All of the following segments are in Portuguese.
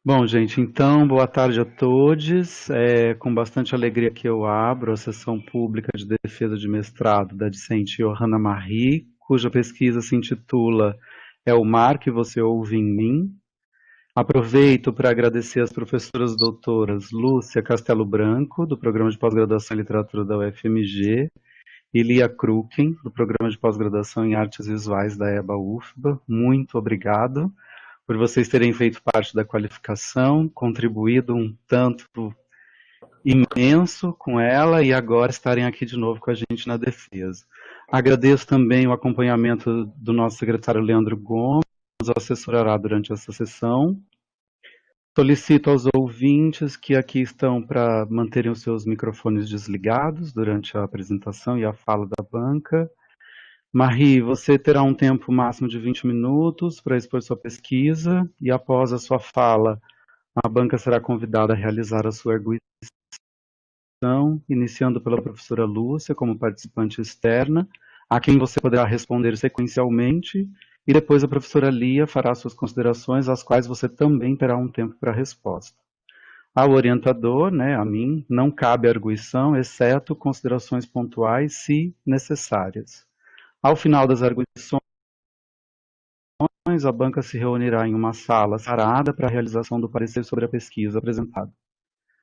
Bom, gente, então, boa tarde a todos. É com bastante alegria que eu abro a sessão pública de defesa de mestrado da discente Johanna Marie, cuja pesquisa se intitula É o Mar que Você Ouve em Mim. Aproveito para agradecer às professoras doutoras Lúcia Castelo Branco, do Programa de Pós-Graduação em Literatura da UFMG, e Lia Kruken, do Programa de Pós-Graduação em Artes Visuais da EBA-UFBA. Muito obrigado por vocês terem feito parte da qualificação, contribuído um tanto imenso com ela e agora estarem aqui de novo com a gente na defesa. Agradeço também o acompanhamento do nosso secretário Leandro Gomes, que nos assessorará durante essa sessão. Solicito aos ouvintes que aqui estão para manterem os seus microfones desligados durante a apresentação e a fala da banca. Marie, você terá um tempo máximo de 20 minutos para expor sua pesquisa e após a sua fala, a banca será convidada a realizar a sua arguição, iniciando pela professora Lúcia como participante externa, a quem você poderá responder sequencialmente, e depois a professora Lia fará suas considerações, às quais você também terá um tempo para resposta. Ao orientador, a mim, não cabe arguição, exceto considerações pontuais, se necessárias. Ao final das arguições, a banca se reunirá em uma sala separada para a realização do parecer sobre a pesquisa apresentada.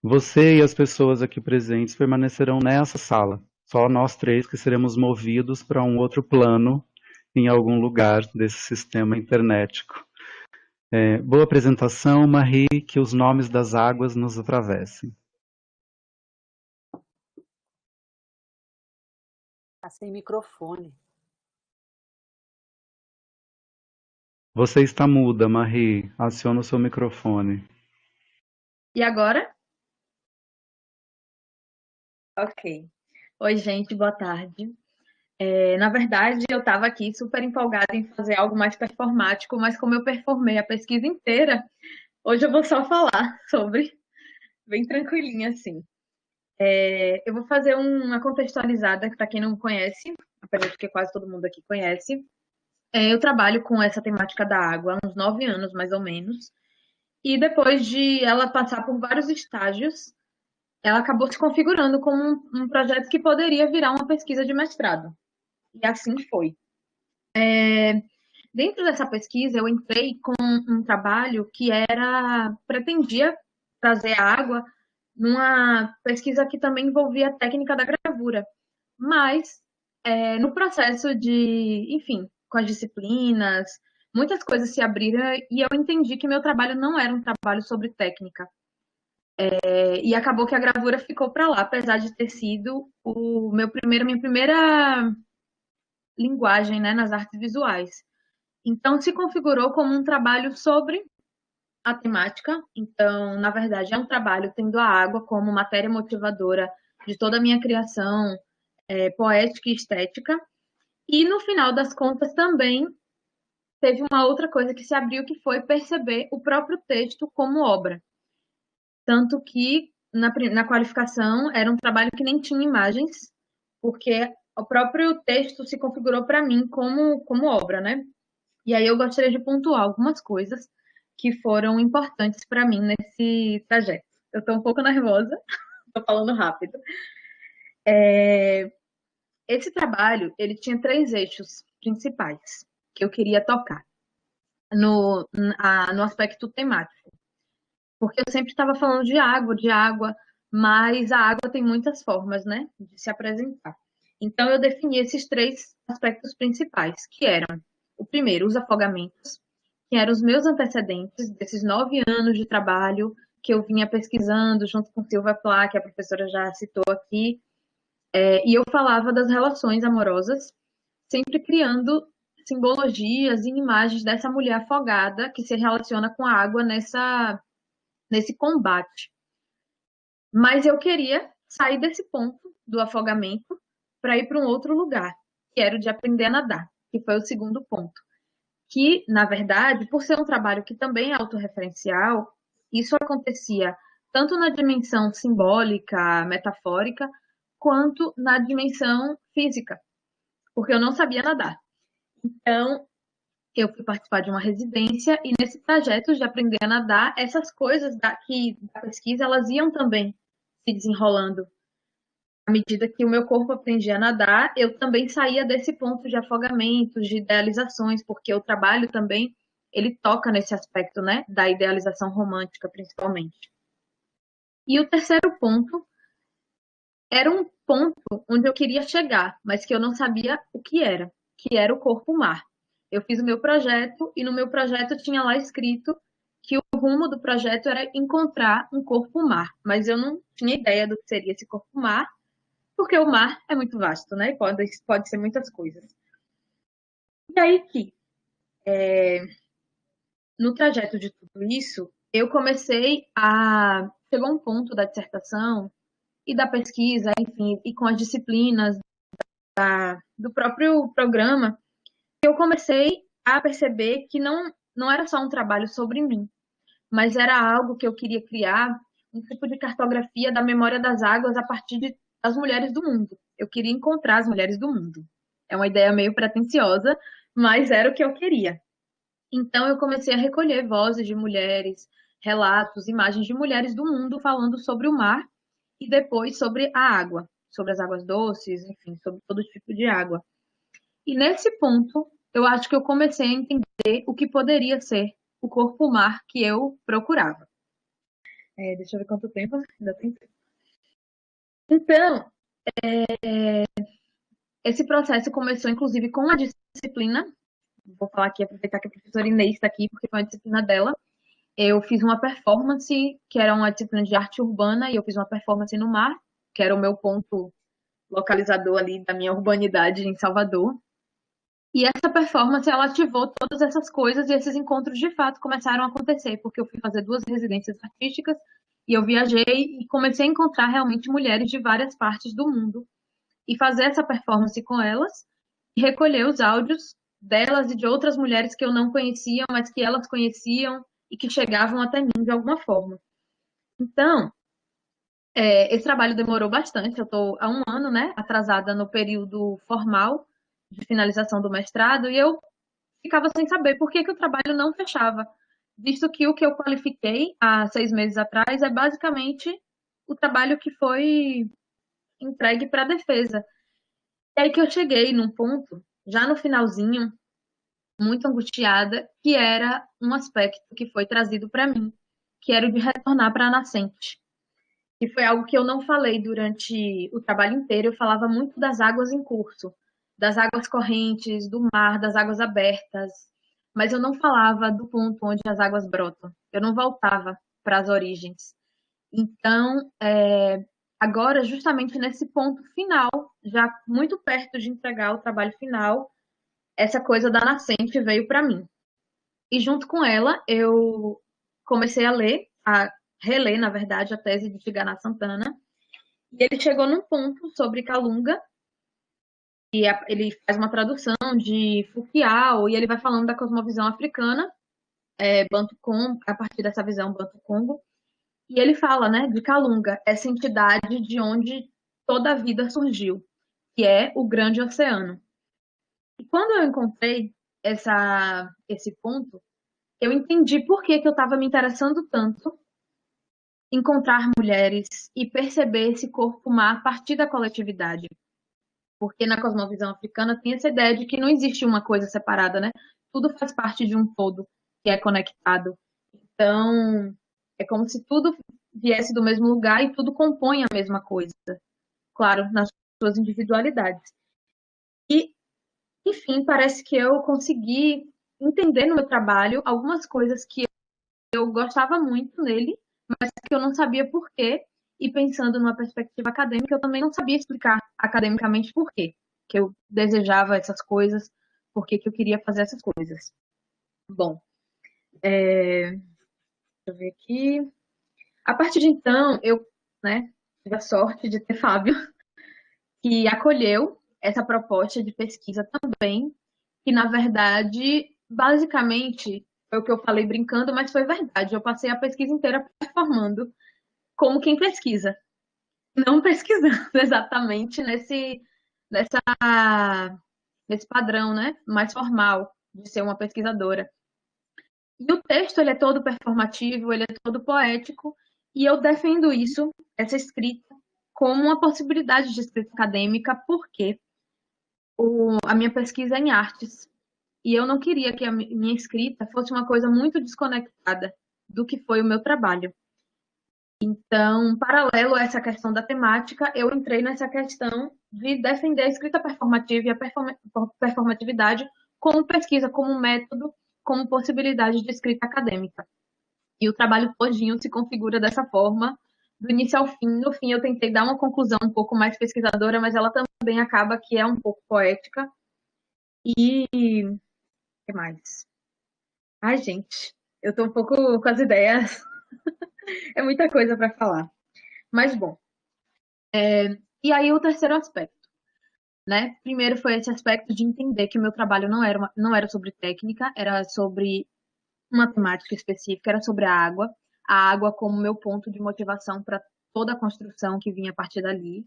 Você e as pessoas aqui presentes permanecerão nessa sala. Só nós três que seremos movidos para um outro plano em algum lugar desse sistema internetico. Boa apresentação, Marie, que os nomes das águas nos atravessem. Tá sem microfone. Você está muda, Marie. Aciona o seu microfone. E agora? Ok. Oi, gente, boa tarde. Na verdade, eu estava aqui super empolgada em fazer algo mais performático, mas como eu performei a pesquisa inteira, hoje eu vou só falar sobre, bem tranquilinha assim. Eu vou fazer uma contextualizada para quem não conhece, apesar de que quase todo mundo aqui conhece. Eu trabalho com essa temática da água há uns 9 anos, mais ou menos, e depois de ela passar por vários estágios, ela acabou se configurando como um projeto que poderia virar uma pesquisa de mestrado. E assim foi. Dentro dessa pesquisa, eu entrei com um trabalho que pretendia trazer a água numa pesquisa que também envolvia a técnica da gravura. Mas, no processo enfim, com as disciplinas, muitas coisas se abriram e eu entendi que meu trabalho não era um trabalho sobre técnica. E acabou que a gravura ficou para lá, apesar de ter sido minha primeira linguagem, né, nas artes visuais. Então, se configurou como um trabalho sobre a temática. Então, na verdade, é um trabalho tendo a água como matéria motivadora de toda a minha criação poética e estética. E, no final das contas, também teve uma outra coisa que se abriu, que foi perceber o próprio texto como obra. Tanto que, na qualificação, era um trabalho que nem tinha imagens, porque o próprio texto se configurou para mim como obra, né? E aí eu gostaria de pontuar algumas coisas que foram importantes para mim nesse trajeto. Eu estou um pouco nervosa, estou falando rápido. Esse trabalho, ele tinha 3 eixos principais que eu queria tocar no aspecto temático. Porque eu sempre estava falando de água, mas a água tem muitas formas, né, de se apresentar. Então eu defini esses 3 aspectos principais, que eram, o primeiro, os afogamentos, que eram os meus antecedentes desses 9 anos de trabalho que eu vinha pesquisando junto com Silvia Plá, que a professora já citou aqui, e eu falava das relações amorosas, sempre criando simbologias e imagens dessa mulher afogada que se relaciona com a água nesse combate. Mas eu queria sair desse ponto do afogamento para ir para um outro lugar, que era o de aprender a nadar, que foi o segundo ponto. Que, na verdade, por ser um trabalho que também é autorreferencial, isso acontecia tanto na dimensão simbólica, metafórica, quanto na dimensão física, porque eu não sabia nadar. Então, eu fui participar de uma residência e nesse trajeto de aprender a nadar, essas coisas da pesquisa, elas iam também se desenrolando. À medida que o meu corpo aprendia a nadar, eu também saía desse ponto de afogamentos, de idealizações, porque o trabalho também, ele toca nesse aspecto, né, da idealização romântica, principalmente. E o terceiro ponto era um ponto onde eu queria chegar, mas que eu não sabia o que era o corpo-mar. Eu fiz o meu projeto e no meu projeto tinha lá escrito que o rumo do projeto era encontrar um corpo-mar, mas eu não tinha ideia do que seria esse corpo-mar, porque o mar é muito vasto, né? Pode ser muitas coisas. E aí que, no trajeto de tudo isso, eu comecei a... Chegou um ponto da dissertação e da pesquisa, enfim, e com as disciplinas do próprio programa, eu comecei a perceber que não era só um trabalho sobre mim, mas era algo que eu queria criar, um tipo de cartografia da memória das águas a partir das mulheres do mundo. Eu queria encontrar as mulheres do mundo. É uma ideia meio pretensiosa, mas era o que eu queria. Então eu comecei a recolher vozes de mulheres, relatos, imagens de mulheres do mundo falando sobre o mar e depois sobre a água, sobre as águas doces, enfim, sobre todo tipo de água. E nesse ponto, eu acho que eu comecei a entender o que poderia ser o corpo-mar que eu procurava. Deixa eu ver quanto tempo, ainda tem tempo. Então, esse processo começou, inclusive, com a disciplina. Vou falar aqui, aproveitar que a professora Inês está aqui, porque foi uma disciplina dela. Eu fiz uma performance, que era uma disciplina de arte urbana, e eu fiz uma performance no mar, que era o meu ponto localizador ali da minha urbanidade em Salvador. E essa performance, ela ativou todas essas coisas e esses encontros de fato começaram a acontecer, porque eu fui fazer 2 residências artísticas e eu viajei e comecei a encontrar realmente mulheres de várias partes do mundo e fazer essa performance com elas e recolher os áudios delas e de outras mulheres que eu não conhecia, mas que elas conheciam e que chegavam até mim de alguma forma. Então, esse trabalho demorou bastante, eu estou há 1 ano, né, atrasada no período formal de finalização do mestrado, e eu ficava sem saber por que o trabalho não fechava, visto que o que eu qualifiquei há 6 meses atrás é basicamente o trabalho que foi entregue para a defesa. E aí que eu cheguei num ponto, já no finalzinho, muito angustiada, que era um aspecto que foi trazido para mim, que era o de retornar para a nascente. E foi algo que eu não falei durante o trabalho inteiro, eu falava muito das águas em curso, das águas correntes, do mar, das águas abertas, mas eu não falava do ponto onde as águas brotam. Eu não voltava para as origens. Então, agora, justamente nesse ponto final, já muito perto de entregar o trabalho final, essa coisa da nascente veio para mim. E junto com ela, eu comecei a reler, na verdade, a tese de Tigana Santana. E ele chegou num ponto sobre Calunga, e ele faz uma tradução de Foucault, e ele vai falando da cosmovisão africana, Banto Congo, a partir dessa visão Banto Congo. E ele fala, né, de Calunga, essa entidade de onde toda a vida surgiu, que é o grande oceano. E quando eu encontrei esse ponto, eu entendi por que eu estava me interessando tanto em encontrar mulheres e perceber esse corpo-mar a partir da coletividade. Porque na cosmovisão africana tem essa ideia de que não existe uma coisa separada, né? Tudo faz parte de um todo que é conectado. Então, é como se tudo viesse do mesmo lugar e tudo compõe a mesma coisa. Claro, nas suas individualidades. E, enfim, parece que eu consegui entender no meu trabalho algumas coisas que eu gostava muito nele, mas que eu não sabia por quê. E pensando numa perspectiva acadêmica, eu também não sabia explicar academicamente por quê que eu desejava essas coisas, por que eu queria fazer essas coisas. Bom, deixa eu ver aqui. A partir de então, eu, né, tive a sorte de ter Fábio, que acolheu essa proposta de pesquisa também, que na verdade, basicamente, foi o que eu falei brincando, mas foi verdade. Eu passei a pesquisa inteira performando como quem pesquisa, não pesquisando exatamente nesse padrão, né, mais formal. de ser uma pesquisadora. E o texto, ele é todo performativo, ele é todo poético, e eu defendo isso, essa escrita, como uma possibilidade de escrita acadêmica, porque a minha pesquisa é em artes, e eu não queria que a minha escrita fosse uma coisa muito desconectada do que foi o meu trabalho. Então, paralelo a essa questão da temática, eu entrei nessa questão de defender a escrita performativa e a performatividade como pesquisa, como método, como possibilidade de escrita acadêmica. E o trabalho todinho se configura dessa forma, do início ao fim. No fim, eu tentei dar uma conclusão um pouco mais pesquisadora, mas ela também acaba que é um pouco poética. E o que mais? Ai, gente, eu tô um pouco com as ideias. É muita coisa para falar. Mas, bom. E aí, o terceiro aspecto, né? Primeiro foi esse aspecto de entender que o meu trabalho não era sobre técnica, era sobre uma temática específica, era sobre a água como meu ponto de motivação para toda a construção que vinha a partir dali.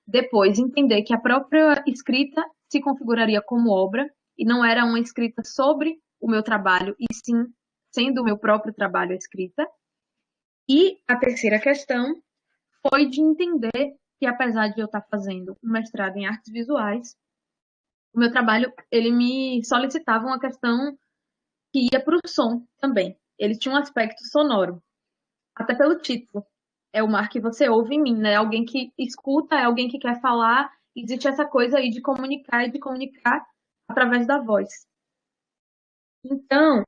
Depois, entender que a própria escrita se configuraria como obra e não era uma escrita sobre o meu trabalho, e sim sendo o meu próprio trabalho a escrita. E a terceira questão foi de entender que, apesar de eu estar fazendo um mestrado em artes visuais, o meu trabalho, ele me solicitava uma questão que ia para o som também. Ele tinha um aspecto sonoro, até pelo título. É o mar que você ouve em mim, né? É alguém que escuta, é alguém que quer falar. Existe essa coisa aí de comunicar e de comunicar através da voz. Então,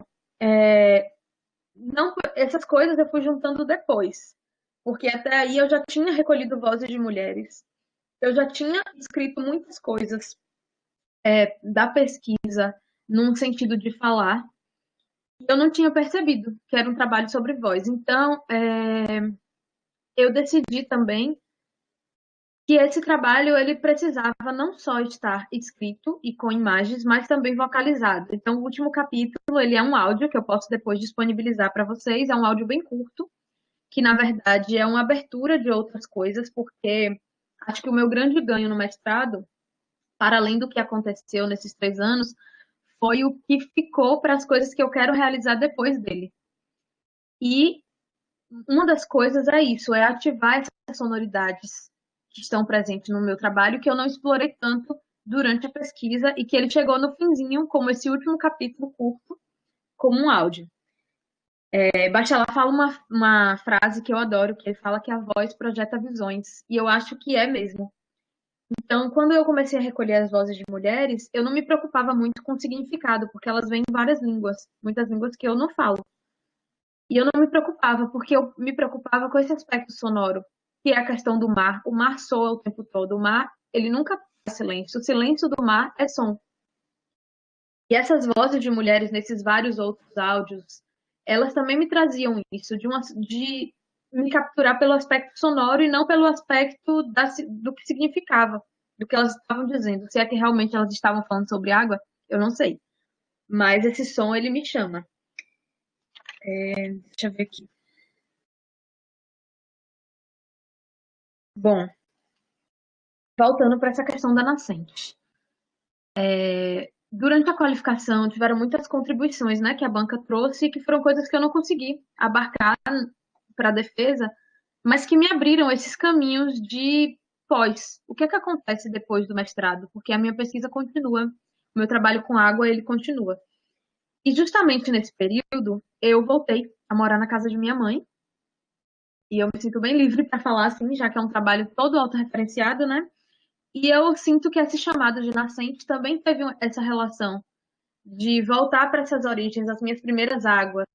não, essas coisas eu fui juntando depois, porque até aí eu já tinha recolhido vozes de mulheres, eu já tinha escrito muitas coisas da pesquisa num sentido de falar, e eu não tinha percebido que era um trabalho sobre voz. Então, eu decidi também que esse trabalho ele precisava não só estar escrito e com imagens, mas também vocalizado. Então, o último capítulo ele é um áudio que eu posso depois disponibilizar para vocês. É um áudio bem curto, que na verdade é uma abertura de outras coisas, porque acho que o meu grande ganho no mestrado, para além do que aconteceu nesses 3 anos, foi o que ficou para as coisas que eu quero realizar depois dele. E uma das coisas é isso, é ativar essas sonoridades que estão presentes no meu trabalho, que eu não explorei tanto durante a pesquisa e que ele chegou no finzinho, como esse último capítulo curto, como um áudio. Bachelard fala uma frase que eu adoro, que ele fala que a voz projeta visões, e eu acho que é mesmo. Então, quando eu comecei a recolher as vozes de mulheres, eu não me preocupava muito com o significado, porque elas vêm em várias línguas, muitas línguas que eu não falo. E eu não me preocupava, porque eu me preocupava com esse aspecto sonoro, que é a questão do mar. O mar soa o tempo todo. O mar, ele nunca faz silêncio. O silêncio do mar é som. E essas vozes de mulheres nesses vários outros áudios, elas também me traziam isso, de me capturar pelo aspecto sonoro e não pelo aspecto do que significava, do que elas estavam dizendo. Se é que realmente elas estavam falando sobre água, eu não sei. Mas esse som, ele me chama. Deixa eu ver aqui. Bom, voltando para essa questão da nascente. Durante a qualificação, tiveram muitas contribuições, né, que a banca trouxe, que foram coisas que eu não consegui abarcar para a defesa, mas que me abriram esses caminhos de pós. O que é que acontece depois do mestrado? Porque a minha pesquisa continua, o meu trabalho com água, ele continua. E justamente nesse período, eu voltei a morar na casa de minha mãe, e eu me sinto bem livre para falar assim, já que é um trabalho todo autorreferenciado, né? E eu sinto que esse chamado de nascente também teve essa relação de voltar para essas origens, as minhas primeiras águas,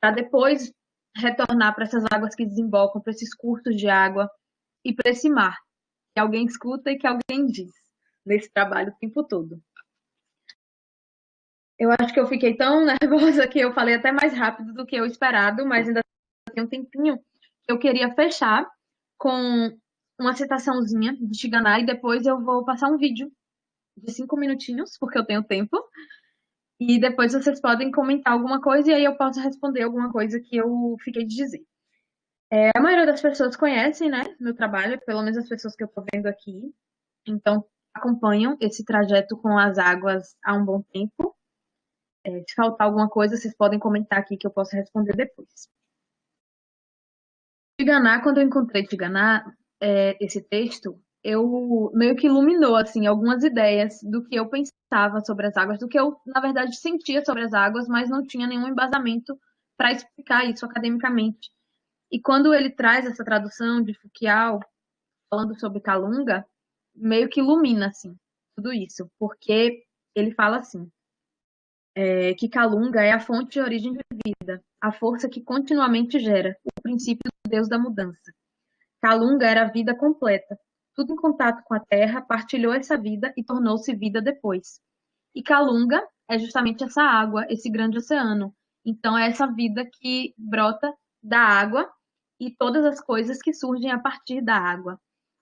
para depois retornar para essas águas que desembocam, para esses cursos de água e para esse mar, que alguém escuta e que alguém diz nesse trabalho o tempo todo. Eu acho que eu fiquei tão nervosa que eu falei até mais rápido do que eu esperado, mas ainda tem um tempinho que eu queria fechar com uma citaçãozinha de Shiganai e depois eu vou passar um vídeo de 5 minutinhos, porque eu tenho tempo, e depois vocês podem comentar alguma coisa e aí eu posso responder alguma coisa que eu fiquei de dizer. A maioria das pessoas conhecem, né, meu trabalho, pelo menos as pessoas que eu tô vendo aqui, então acompanham esse trajeto com as águas há um bom tempo. Se faltar alguma coisa, vocês podem comentar aqui que eu posso responder depois. Tiganá, quando eu encontrei Tiganá, esse texto, eu meio que iluminou assim algumas ideias do que eu pensava sobre as águas, do que eu, na verdade, sentia sobre as águas, mas não tinha nenhum embasamento para explicar isso academicamente. E quando ele traz essa tradução de Fukuyao, falando sobre Calunga, meio que ilumina assim tudo isso, porque ele fala assim, que Calunga é a fonte de origem de vida, a força que continuamente gera, o princípio do Deus da mudança. Calunga era a vida completa. Tudo em contato com a terra partilhou essa vida e tornou-se vida depois. E Calunga é justamente essa água, esse grande oceano. Então é essa vida que brota da água e todas as coisas que surgem a partir da água.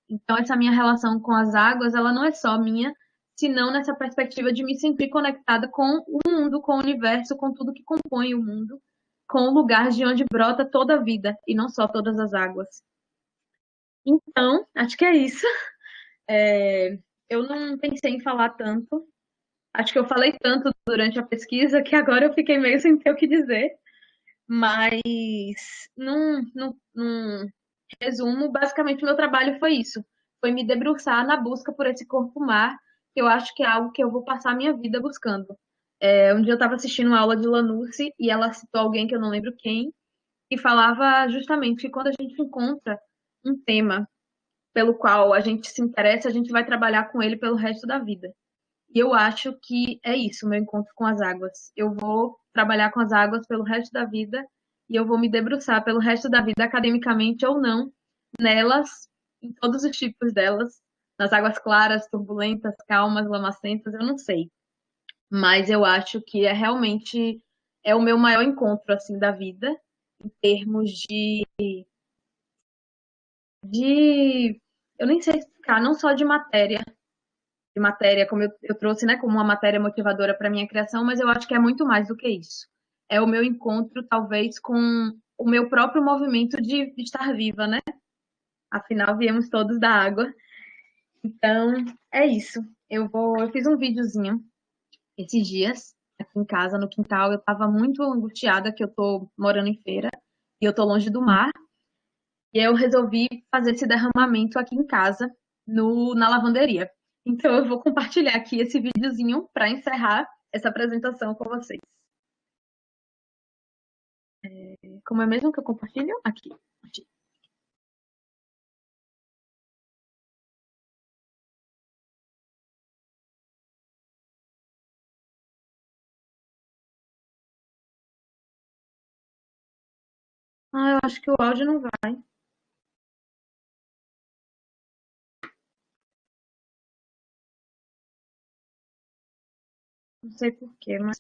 Então essa minha relação com as águas, ela não é só minha, senão nessa perspectiva de me sentir conectada com o mundo, com o universo, com tudo que compõe o mundo, com o lugar de onde brota toda a vida e não só todas as águas. Então, acho que é isso. Eu não pensei em falar tanto. Acho que eu falei tanto durante a pesquisa que agora eu fiquei meio sem ter o que dizer. Mas, num resumo, basicamente o meu trabalho foi isso. Foi me debruçar na busca por esse corpo-mar, que eu acho que é algo que eu vou passar a minha vida buscando. Um dia eu estava assistindo uma aula de Lanusse e ela citou alguém que eu não lembro quem, e falava justamente que quando a gente encontra um tema pelo qual a gente se interessa, a gente vai trabalhar com ele pelo resto da vida. E eu acho que é isso, o meu encontro com as águas. Eu vou trabalhar com as águas pelo resto da vida e eu vou me debruçar pelo resto da vida, academicamente ou não, nelas, em todos os tipos delas, nas águas claras, turbulentas, calmas, lamacentas, eu não sei. Mas eu acho que é realmente o meu maior encontro assim da vida, em termos de eu nem sei explicar, não só de matéria como eu trouxe, né, como uma matéria motivadora para minha criação, mas eu acho que é muito mais do que isso. É o meu encontro, talvez, com o meu próprio movimento de estar viva, né? Afinal, viemos todos da água. Então, é isso. Eu fiz um videozinho esses dias, aqui em casa, no quintal. Eu estava muito angustiada que eu tô morando em feira e eu tô longe do mar. E eu resolvi fazer esse derramamento aqui em casa, na lavanderia. Então eu vou compartilhar aqui esse videozinho para encerrar essa apresentação com vocês. Como é mesmo que eu compartilho? Aqui. Ah, eu acho que o áudio não vai. Não sei por quê, mas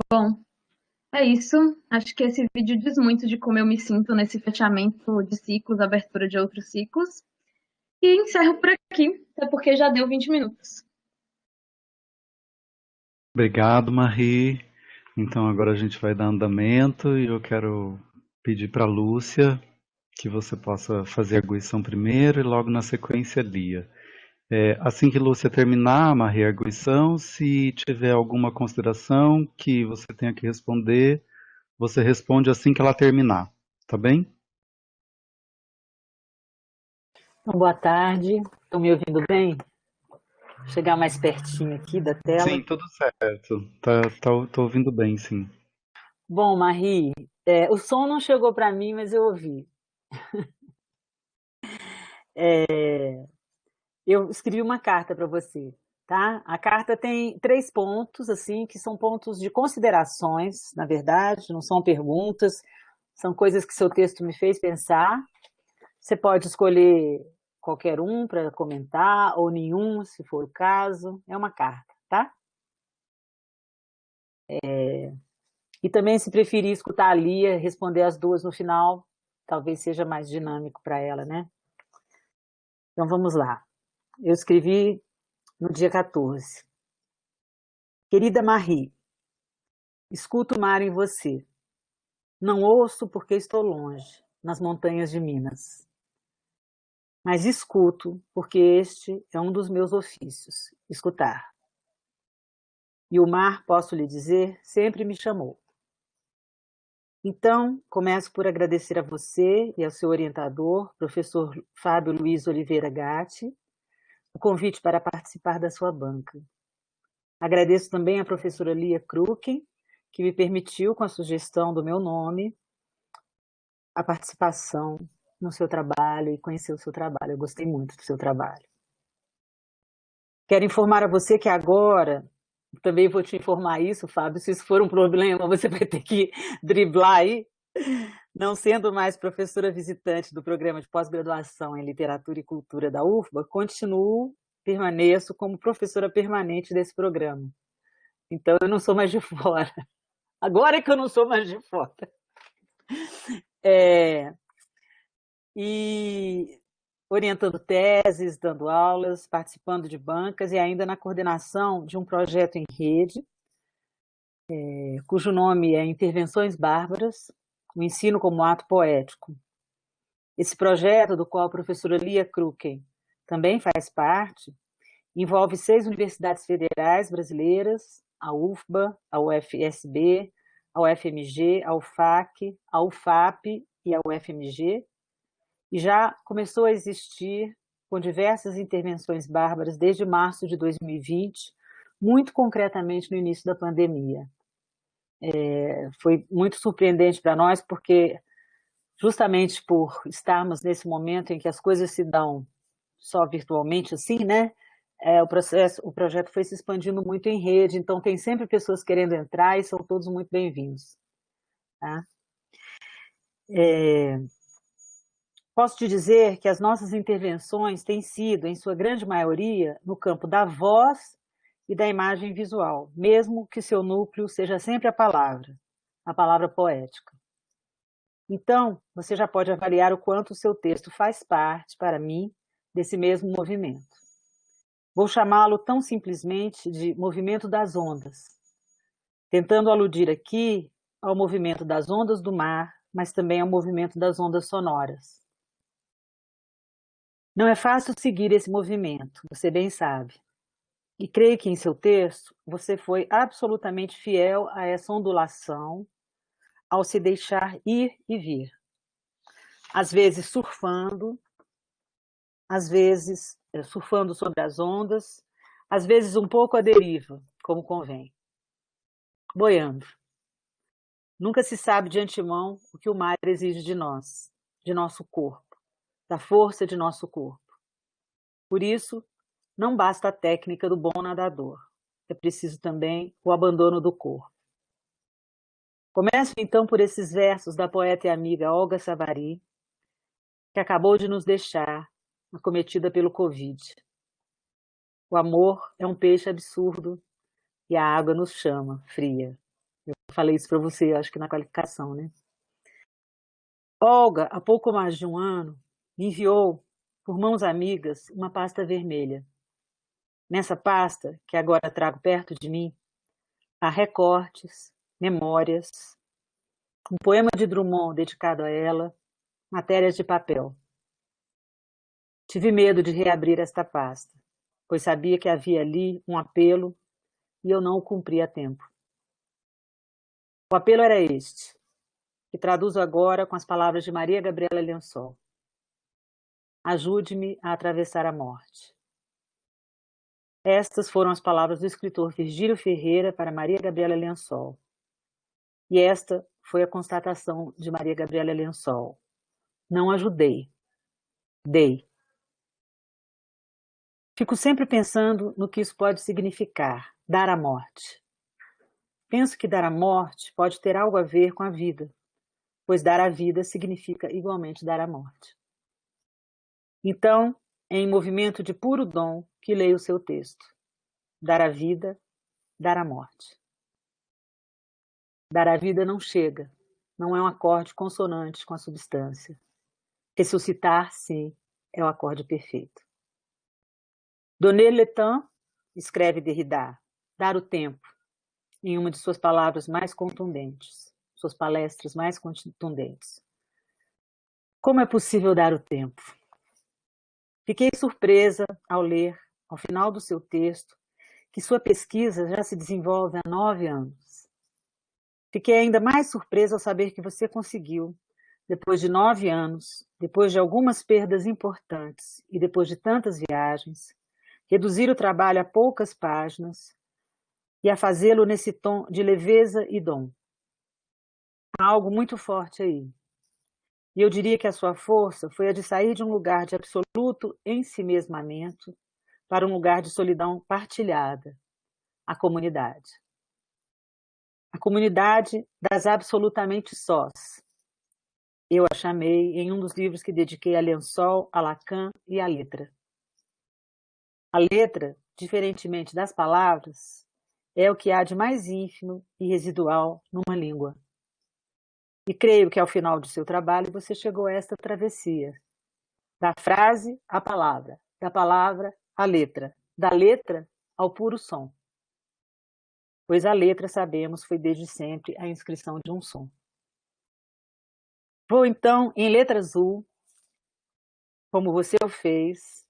Bom, é isso. Acho que esse vídeo diz muito de como eu me sinto nesse fechamento de ciclos, abertura de outros ciclos. E encerro por aqui, até porque já deu 20 minutos. Obrigado, Marie. Então agora a gente vai dar andamento e eu quero pedir para a Lúcia que você possa fazer a arguição primeiro e logo na sequência Lia. Assim que Lúcia terminar, Maria, a arguição, se tiver alguma consideração que você tenha que responder, você responde assim que ela terminar, tá bem? Então, boa tarde. Estão me ouvindo bem? Vou chegar mais pertinho aqui da tela. Sim, tudo certo. Tô ouvindo bem, sim. Bom, Marie, o som não chegou para mim, mas eu ouvi. Eu escrevi uma carta para você, tá? A carta tem 3 pontos, assim, que são pontos de considerações, na verdade, não são perguntas, são coisas que seu texto me fez pensar. Você pode escolher qualquer um para comentar, ou nenhum, se for o caso. É uma carta, tá? E também, se preferir escutar a Lia, responder as duas no final, talvez seja mais dinâmico para ela, né? Então vamos lá. Eu escrevi no dia 14. Querida Marie, escuto o mar em você. Não ouço porque estou longe, nas montanhas de Minas. Mas escuto porque este é um dos meus ofícios, escutar. E o mar, posso lhe dizer, sempre me chamou. Então, começo por agradecer a você e ao seu orientador, professor Fábio Luiz Oliveira Gatti, o convite para participar da sua banca. Agradeço também à professora Lia Kruken, que me permitiu, com a sugestão do meu nome, a participação no seu trabalho e conhecer o seu trabalho. Eu gostei muito do seu trabalho. Quero informar a você que agora, também vou te informar isso, Fábio, se isso for um problema, você vai ter que driblar aí. Não sendo mais professora visitante do programa de pós-graduação em Literatura e Cultura da UFBA, permaneço como professora permanente desse programa. Então, eu não sou mais de fora. Agora é que eu não sou mais de fora. E orientando teses, dando aulas, participando de bancas e ainda na coordenação de um projeto em rede, cujo nome é Intervenções Bárbaras, o ensino como ato poético. Esse projeto, do qual a professora Lia Kruken também faz parte, envolve 6 universidades federais brasileiras, a UFBA, a UFSB, a UFMG, a UFAC, a UFAP e a UFMG, e já começou a existir com diversas intervenções bárbaras desde março de 2020, muito concretamente no início da pandemia. Foi muito surpreendente para nós, porque justamente por estarmos nesse momento em que as coisas se dão só virtualmente assim, né? O projeto foi se expandindo muito em rede, então tem sempre pessoas querendo entrar e são todos muito bem-vindos. Tá? Posso te dizer que as nossas intervenções têm sido, em sua grande maioria, no campo da voz e da imagem visual, mesmo que seu núcleo seja sempre a palavra poética. Então, você já pode avaliar o quanto o seu texto faz parte, para mim, desse mesmo movimento. Vou chamá-lo tão simplesmente de movimento das ondas, tentando aludir aqui ao movimento das ondas do mar, mas também ao movimento das ondas sonoras. Não é fácil seguir esse movimento, você bem sabe. E creio que em seu texto você foi absolutamente fiel a essa ondulação ao se deixar ir e vir. Às vezes surfando, às vezes surfando sobre as ondas, às vezes um pouco à deriva, como convém. Boiando. Nunca se sabe de antemão o que o mar exige de nós, de nosso corpo, da força de nosso corpo. Por isso, não basta a técnica do bom nadador, é preciso também o abandono do corpo. Começo então por esses versos da poeta e amiga Olga Savary, que acabou de nos deixar, acometida pelo Covid. O amor é um peixe absurdo e a água nos chama, fria. falei isso para você, acho que na qualificação, né? Olga, há pouco mais de um ano, me enviou, por mãos amigas, uma pasta vermelha. Nessa pasta, que agora trago perto de mim, há recortes, memórias, um poema de Drummond dedicado a ela, matérias de papel. Tive medo de reabrir esta pasta, pois sabia que havia ali um apelo e eu não o cumpri a tempo. O apelo era este, que traduzo agora com as palavras de Maria Gabriela Lençol. Ajude-me a atravessar a morte. Estas foram as palavras do escritor Virgílio Ferreira para Maria Gabriela Lençol. E esta foi a constatação de Maria Gabriela Lençol. Não ajudei. Dei. Fico sempre pensando no que isso pode significar, dar a morte. Penso que dar a morte pode ter algo a ver com a vida, pois dar a vida significa igualmente dar a morte. Então, é em movimento de puro dom que leio o seu texto. Dar a vida, dar a morte. Dar a vida não chega, não é um acorde consonante com a substância. Ressuscitar, sim, é o acorde perfeito. Donner le temps, escreve Derrida, dar o tempo, em uma de suas palavras mais contundentes, suas palestras mais contundentes. Como é possível dar o tempo? Fiquei surpresa ao ler, ao final do seu texto, que sua pesquisa já se desenvolve há 9 anos. Fiquei ainda mais surpresa ao saber que você conseguiu, depois de 9 anos, depois de algumas perdas importantes e depois de tantas viagens, reduzir o trabalho a poucas páginas e a fazê-lo nesse tom de leveza e dom. Há algo muito forte aí. E eu diria que a sua força foi a de sair de um lugar de absoluto ensimesmamento para um lugar de solidão partilhada, a comunidade. A comunidade das absolutamente sós. Eu a chamei em um dos livros que dediquei a Lençol, a Lacan e à letra. A letra, diferentemente das palavras, é o que há de mais ínfimo e residual numa língua. E creio que ao final do seu trabalho você chegou a esta travessia. Da frase à palavra, da palavra à letra, da letra ao puro som. Pois a letra, sabemos, foi desde sempre a inscrição de um som. Vou então, em letra azul, como você o fez,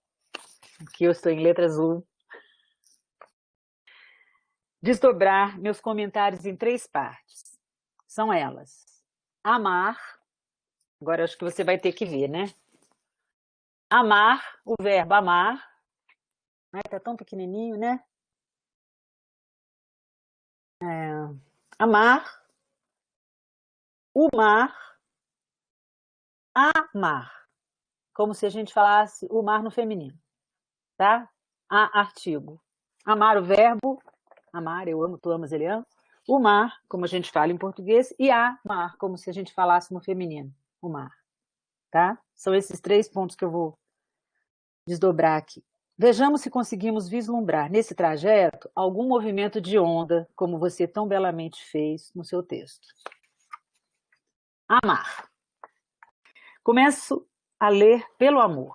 aqui eu estou em letra azul, desdobrar meus comentários em 3 partes. São elas: amar, agora acho que você vai ter que ver, né? Amar, o verbo amar, né? Tá tão pequenininho, né? Amar, o mar, amar, como se a gente falasse o mar no feminino, tá? A artigo. Amar, o verbo, amar, eu amo, tu amas, ele ama. O mar, como a gente fala em português, e amar, como se a gente falasse no feminino, o mar, tá? São esses 3 pontos que eu vou desdobrar aqui. Vejamos se conseguimos vislumbrar nesse trajeto algum movimento de onda, como você tão belamente fez no seu texto. Amar. Começo a ler pelo amor,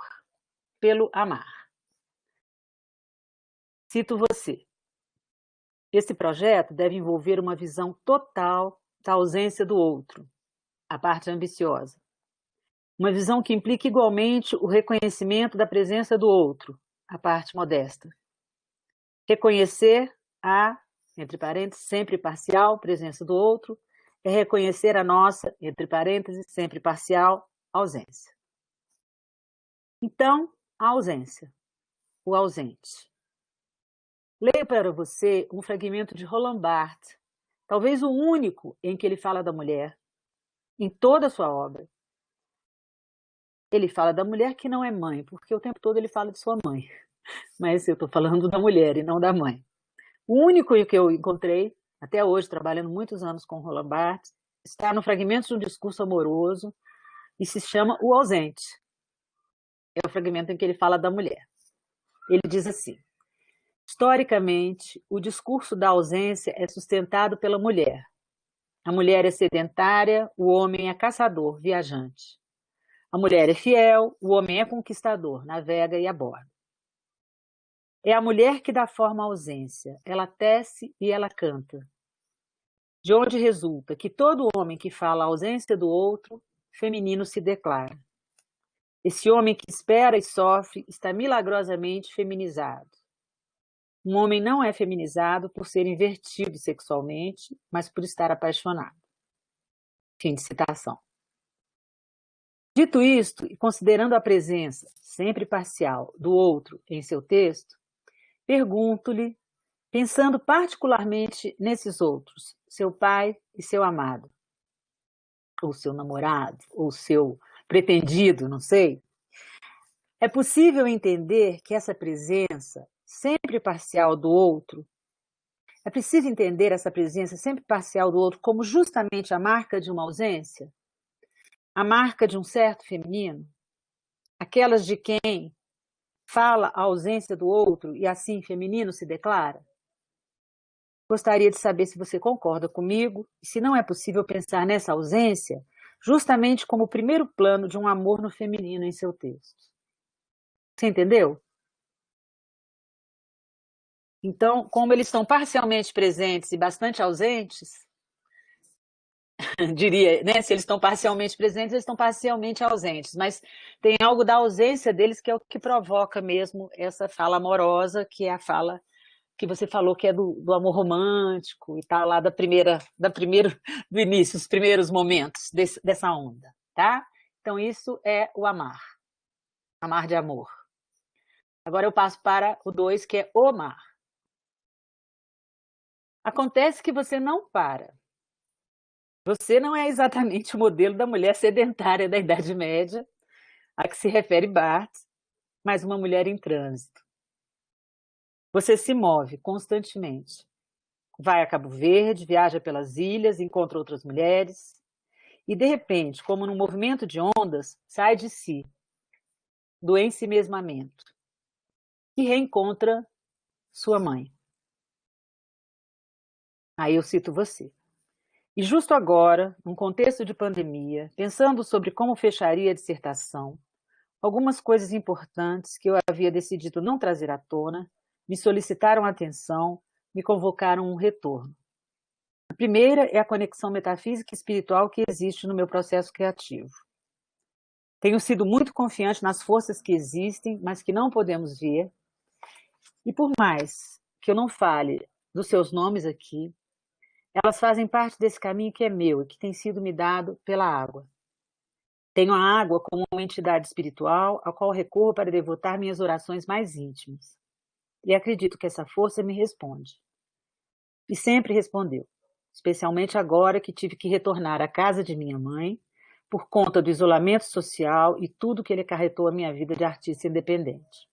pelo amar. Cito você. Esse projeto deve envolver uma visão total da ausência do outro, a parte ambiciosa. Uma visão que implica igualmente o reconhecimento da presença do outro, a parte modesta. Reconhecer a, entre parênteses, sempre parcial, presença do outro, é reconhecer a nossa, entre parênteses, sempre parcial, ausência. Então, a ausência, o ausente. Leio para você um fragmento de Roland Barthes, talvez o único em que ele fala da mulher, em toda a sua obra. Ele fala da mulher que não é mãe, porque o tempo todo ele fala de sua mãe. Mas eu estou falando da mulher e não da mãe. O único que eu encontrei, até hoje, trabalhando muitos anos com Roland Barthes, está no fragmento de um discurso amoroso e se chama O Ausente. É o fragmento em que ele fala da mulher. Ele diz assim: historicamente, o discurso da ausência é sustentado pela mulher, A mulher é sedentária, o homem é caçador, viajante. A mulher é fiel, o homem é conquistador, navega e aborda. É a mulher que dá forma à ausência, ela tece e ela canta. De onde resulta que todo homem que fala a ausência do outro, feminino se declara. Esse homem que espera e sofre está milagrosamente feminizado. Um homem não é feminizado por ser invertido sexualmente, mas por estar apaixonado. Fim de citação. Dito isto, e considerando a presença, sempre parcial, do outro em seu texto, pergunto-lhe, pensando particularmente nesses outros, seu pai e seu amado, ou seu namorado, ou seu pretendido, não sei, é possível entender que essa presença sempre parcial do outro, é preciso entender essa presença sempre parcial do outro como justamente a marca de uma ausência? A marca de um certo feminino? Aquelas de quem fala a ausência do outro e assim feminino se declara? Gostaria de saber se você concorda comigo e se não é possível pensar nessa ausência justamente como o primeiro plano de um amor no feminino em seu texto. Você entendeu? Então, como eles estão parcialmente presentes e bastante ausentes, diria, né? Se eles estão parcialmente presentes, eles estão parcialmente ausentes, mas tem algo da ausência deles que é o que provoca mesmo essa fala amorosa, que é a fala que você falou que é do amor romântico e tal, lá do início, os primeiros momentos dessa onda, tá? Então, isso é o amar de amor. Agora eu passo para o 2, que é o mar. Acontece que você não para. Você não é exatamente o modelo da mulher sedentária da Idade Média, a que se refere Barthes, mas uma mulher em trânsito. Você se move constantemente. Vai a Cabo Verde, viaja pelas ilhas, encontra outras mulheres e, de repente, como num movimento de ondas, sai de si, do ensimesmamento, e reencontra sua mãe. Aí eu cito você. E justo agora, num contexto de pandemia, pensando sobre como fecharia a dissertação, algumas coisas importantes que eu havia decidido não trazer à tona me solicitaram atenção, me convocaram um retorno. A primeira é a conexão metafísica e espiritual que existe no meu processo criativo. Tenho sido muito confiante nas forças que existem, mas que não podemos ver, e por mais que eu não fale dos seus nomes aqui, elas fazem parte desse caminho que é meu e que tem sido me dado pela água. Tenho a água como uma entidade espiritual a qual recorro para devotar minhas orações mais íntimas. E acredito que essa força me responde. E sempre respondeu, especialmente agora que tive que retornar à casa de minha mãe por conta do isolamento social e tudo que ele acarretou à minha vida de artista independente.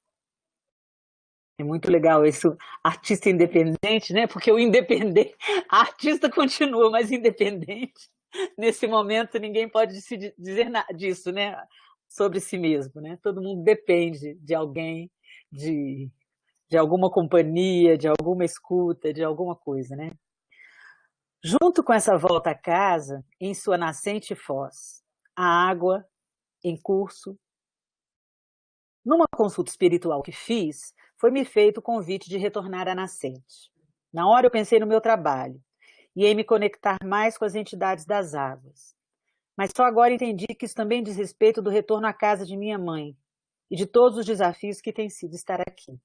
É muito legal isso, artista independente, né? Porque o independente, a artista continua, mas independente. Nesse momento, ninguém pode dizer nada disso, né? Sobre si mesmo, né? Todo mundo depende de alguém, de alguma companhia, de alguma escuta, de alguma coisa, né? Junto com essa volta a casa, em sua nascente foz, a água em curso. Numa consulta espiritual que fiz, foi-me feito o convite de retornar à nascente. Na hora eu pensei no meu trabalho e em me conectar mais com as entidades das águas. Mas só agora entendi que isso também diz respeito do retorno à casa de minha mãe e de todos os desafios que tem sido estar aqui.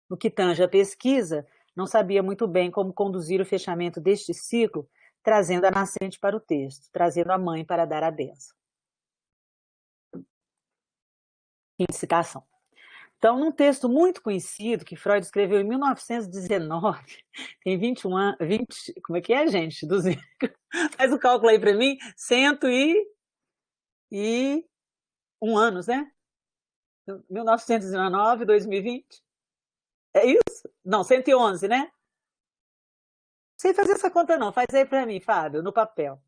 No que tange à pesquisa, não sabia muito bem como conduzir o fechamento deste ciclo, trazendo a nascente para o texto, trazendo a mãe para dar a bênção. Fim de citação. Então, num texto muito conhecido, que Freud escreveu em 1919, tem 21 anos, 20, como é que é, gente? 200, faz o cálculo aí para mim, 101 anos, né? 1919, 2020. É isso? Não, 111, né? Não sei fazer essa conta não, faz aí para mim, Fábio, no papel.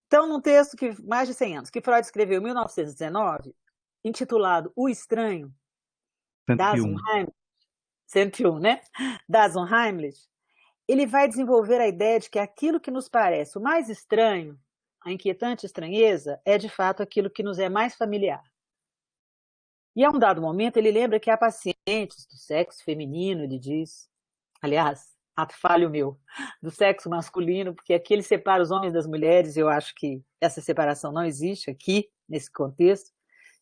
Então, num texto que mais de 100 anos, que Freud escreveu em 1919, intitulado O Estranho, 101. 101, né? Das Unheimlich, ele vai desenvolver a ideia de que aquilo que nos parece o mais estranho, a inquietante estranheza, é de fato aquilo que nos é mais familiar. E a um dado momento ele lembra que há pacientes do sexo feminino, ele diz, aliás, ato falho meu, do sexo masculino, porque aqui ele separa os homens das mulheres, e eu acho que essa separação não existe aqui, nesse contexto.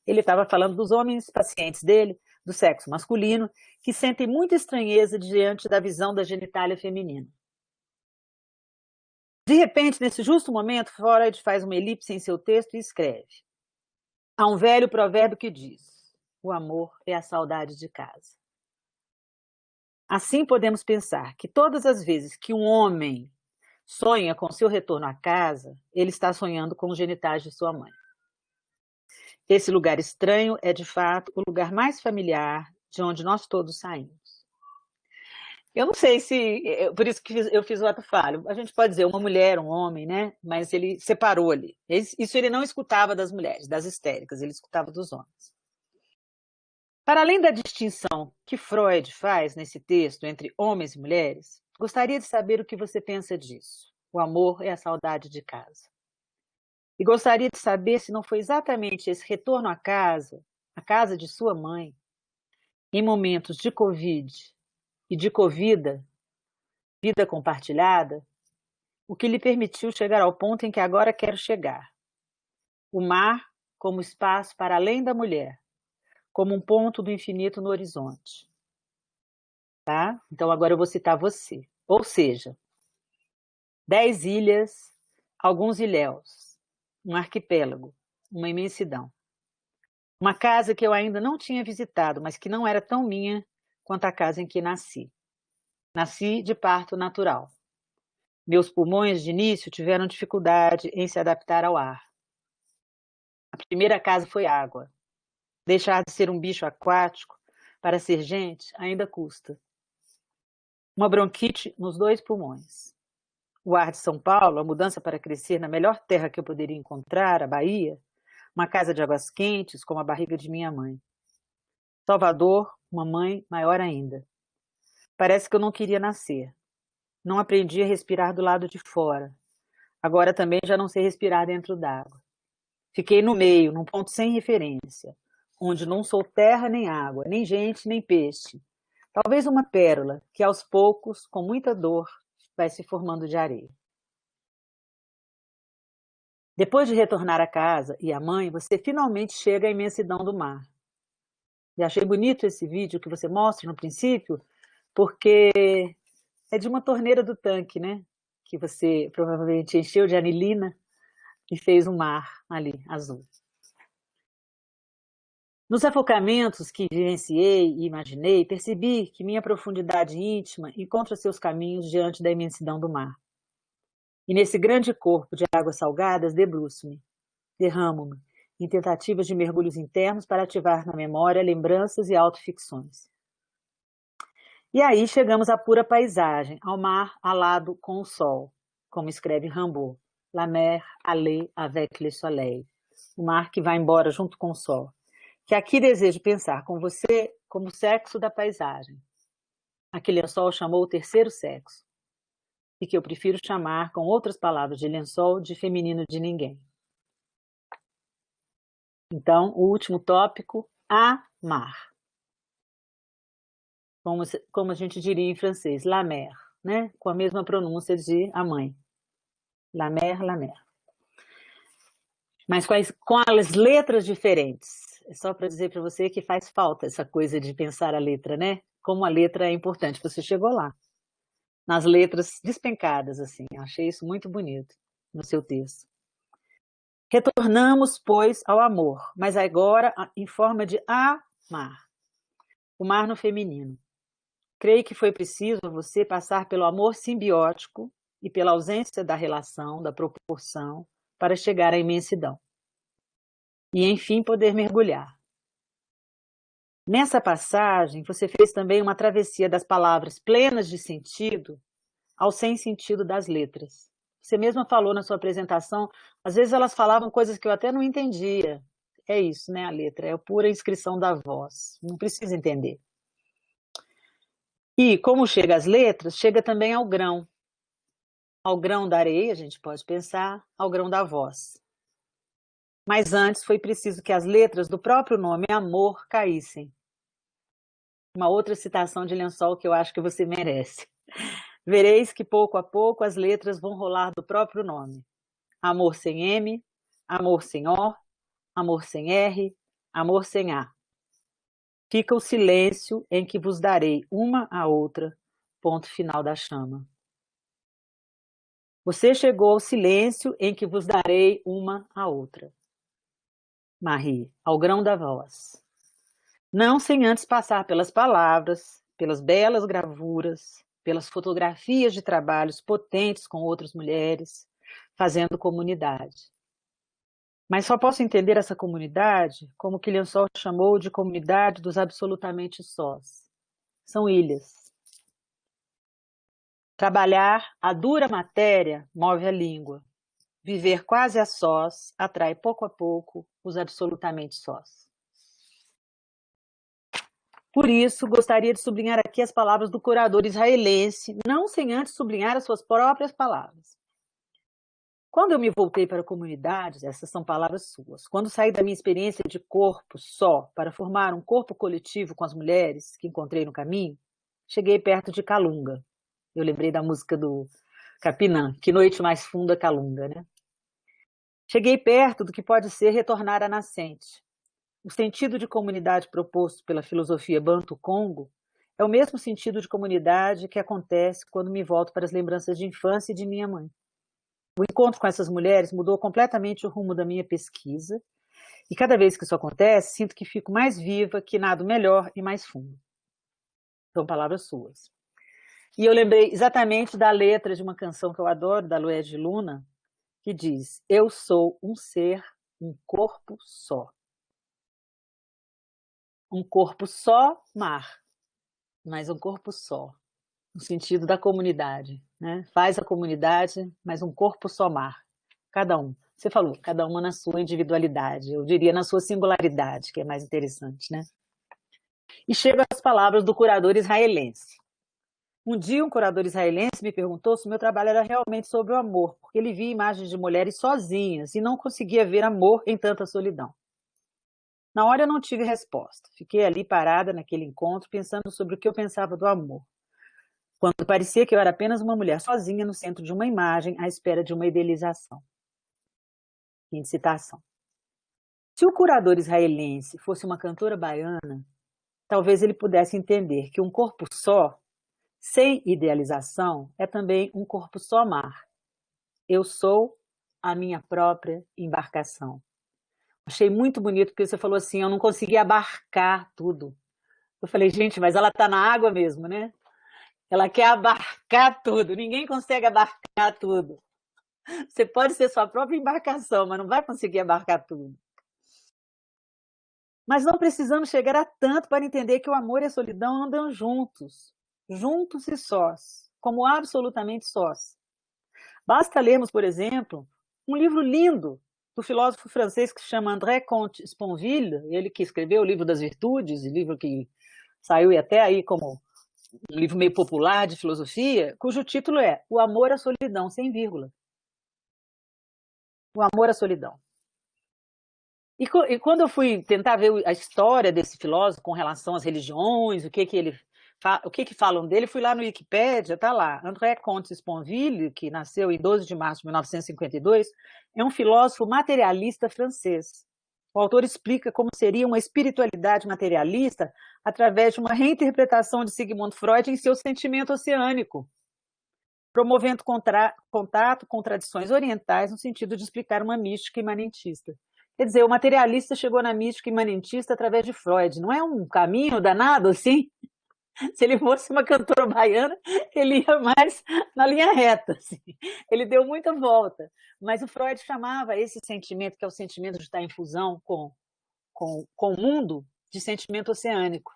Ele estava falando dos homens pacientes dele, do sexo masculino, que sentem muita estranheza diante da visão da genitália feminina. De repente, nesse justo momento, Freud faz uma elipse em seu texto e escreve: há um velho provérbio que diz: o amor é a saudade de casa. Assim podemos pensar que todas as vezes que um homem sonha com seu retorno à casa, ele está sonhando com os genitais de sua mãe. Esse lugar estranho é, de fato, o lugar mais familiar de onde nós todos saímos. Eu não sei se... Por isso que eu fiz o ato falho. A gente pode dizer uma mulher, um homem, né? Mas ele separou ali. Isso ele não escutava das mulheres, das histéricas, ele escutava dos homens. Para além da distinção que Freud faz nesse texto entre homens e mulheres, gostaria de saber o que você pensa disso. O amor é a saudade de casa. E gostaria de saber se não foi exatamente esse retorno à casa, a casa de sua mãe, em momentos de Covid e de Covida, vida compartilhada, o que lhe permitiu chegar ao ponto em que agora quero chegar. O mar como espaço para além da mulher, como um ponto do infinito no horizonte. Tá? Então agora eu vou citar você. Ou seja, 10 ilhas, alguns ilhéus, um arquipélago, uma imensidão. Uma casa que eu ainda não tinha visitado, mas que não era tão minha quanto a casa em que nasci. Nasci de parto natural. Meus pulmões, de início, tiveram dificuldade em se adaptar ao ar. A primeira casa foi água. Deixar de ser um bicho aquático para ser gente ainda custa. Uma bronquite nos 2 pulmões. O ar de São Paulo, a mudança para crescer na melhor terra que eu poderia encontrar, a Bahia, uma casa de águas quentes, como a barriga de minha mãe. Salvador, uma mãe maior ainda. Parece que eu não queria nascer. Não aprendi a respirar do lado de fora. Agora também já não sei respirar dentro d'água. Fiquei no meio, num ponto sem referência, onde não sou terra nem água, nem gente nem peixe. Talvez uma pérola que aos poucos, com muita dor, vai se formando de areia. Depois de retornar à casa e à mãe, você finalmente chega à imensidão do mar. E achei bonito esse vídeo que você mostra no princípio, porque é de uma torneira do tanque, né? Que você provavelmente encheu de anilina e fez um mar ali, azul. Nos afocamentos que vivenciei e imaginei, percebi que minha profundidade íntima encontra seus caminhos diante da imensidão do mar. E nesse grande corpo de águas salgadas, debruço-me, derramo-me, em tentativas de mergulhos internos para ativar na memória lembranças e autoficções. E aí chegamos à pura paisagem, ao mar alado com o sol, como escreve Rimbaud, La mer allée avec le soleil, o mar que vai embora junto com o sol, que aqui desejo pensar com você como o sexo da paisagem. Aquele lençol chamou o terceiro sexo, e que eu prefiro chamar, com outras palavras de lençol, de feminino de ninguém. Então, o último tópico, amar. Como a gente diria em francês, la mer, né? Com a mesma pronúncia de a mãe. La mer, la mer. Mas com as letras diferentes. É só para dizer para você que faz falta essa coisa de pensar a letra, né? Como a letra é importante. Você chegou lá, nas letras despencadas, assim. Achei isso muito bonito no seu texto. Retornamos, pois, ao amor, mas agora em forma de amar. O mar no feminino. Creio que foi preciso a você passar pelo amor simbiótico e pela ausência da relação, da proporção, para chegar à imensidão. E, enfim, poder mergulhar. Nessa passagem, você fez também uma travessia das palavras plenas de sentido ao sem sentido das letras. Você mesma falou na sua apresentação, às vezes elas falavam coisas que eu até não entendia. É isso, né, a letra? É a pura inscrição da voz. Não precisa entender. E como chega às letras, chega também ao grão. Ao grão da areia, a gente pode pensar, ao grão da voz. Mas antes foi preciso que as letras do próprio nome amor caíssem. Uma outra citação de Lençol que eu acho que você merece. Vereis que pouco a pouco as letras vão rolar do próprio nome. Amor sem M, amor sem O, amor sem R, amor sem A. Fica o silêncio em que vos darei uma a outra, ponto final da chama. Você chegou ao silêncio em que vos darei uma a outra. Marie, ao grão da voz. Não sem antes passar pelas palavras, pelas belas gravuras, pelas fotografias de trabalhos potentes com outras mulheres, fazendo comunidade. Mas só posso entender essa comunidade como que Lençol chamou de comunidade dos absolutamente sós. São ilhas. Trabalhar a dura matéria move a língua. Viver quase a sós atrai pouco a pouco os absolutamente sós. Por isso, gostaria de sublinhar aqui as palavras do curador israelense, não sem antes sublinhar as suas próprias palavras. Quando eu me voltei para a comunidade, essas são palavras suas, quando saí da minha experiência de corpo só para formar um corpo coletivo com as mulheres que encontrei no caminho, cheguei perto de Calunga. Eu lembrei da música do Capinã, Que Noite Mais Funda Calunga, né? Cheguei perto do que pode ser retornar à nascente. O sentido de comunidade proposto pela filosofia Banto-Congo é o mesmo sentido de comunidade que acontece quando me volto para as lembranças de infância e de minha mãe. O encontro com essas mulheres mudou completamente o rumo da minha pesquisa, e cada vez que isso acontece, sinto que fico mais viva, que nado melhor e mais fundo. São palavras suas. E eu lembrei exatamente da letra de uma canção que eu adoro, da Lued de Luna, que diz: eu sou um ser, um corpo só. Um corpo só, mar, mas um corpo só, no sentido da comunidade, né? Faz a comunidade, mas um corpo só, mar. Cada um. Você falou, cada uma na sua individualidade, eu diria na sua singularidade, que é mais interessante, né? E chego às palavras do curador israelense. Um dia um curador israelense me perguntou se o meu trabalho era realmente sobre o amor, porque ele via imagens de mulheres sozinhas e não conseguia ver amor em tanta solidão. Na hora eu não tive resposta. Fiquei ali parada naquele encontro, pensando sobre o que eu pensava do amor. Quando parecia que eu era apenas uma mulher sozinha no centro de uma imagem, à espera de uma idealização. Fim de citação. Se o curador israelense fosse uma cantora baiana, talvez ele pudesse entender que um corpo só, sem idealização, é também um corpo só mar. Eu sou a minha própria embarcação. Achei muito bonito, porque você falou assim, eu não consegui abarcar tudo. Eu falei, gente, mas ela está na água mesmo, né? Ela quer abarcar tudo, ninguém consegue abarcar tudo. Você pode ser sua própria embarcação, mas não vai conseguir abarcar tudo. Mas não precisamos chegar a tanto para entender que o amor e a solidão andam juntos, juntos e sós, como absolutamente sós. Basta lermos, por exemplo, um livro lindo do filósofo francês que se chama André Comte-Sponville, ele que escreveu o Livro das Virtudes, livro que saiu até aí como um livro meio popular de filosofia, cujo título é O Amor à Solidão, sem vírgula. O Amor à Solidão. E quando eu fui tentar ver a história desse filósofo com relação às religiões, o que falam dele, fui lá no Wikipédia, tá lá. André Comte-Sponville, que nasceu em 12 de março de 1952, é um filósofo materialista francês. O autor explica como seria uma espiritualidade materialista através de uma reinterpretação de Sigmund Freud em seu sentimento oceânico, promovendo contato com tradições orientais no sentido de explicar uma mística imanentista. Quer dizer, o materialista chegou na mística imanentista através de Freud. Não é um caminho danado assim? Se ele fosse uma cantora baiana, ele ia mais na linha reta. Assim. Ele deu muita volta. Mas o Freud chamava esse sentimento, que é o sentimento de estar em fusão com o mundo, de sentimento oceânico.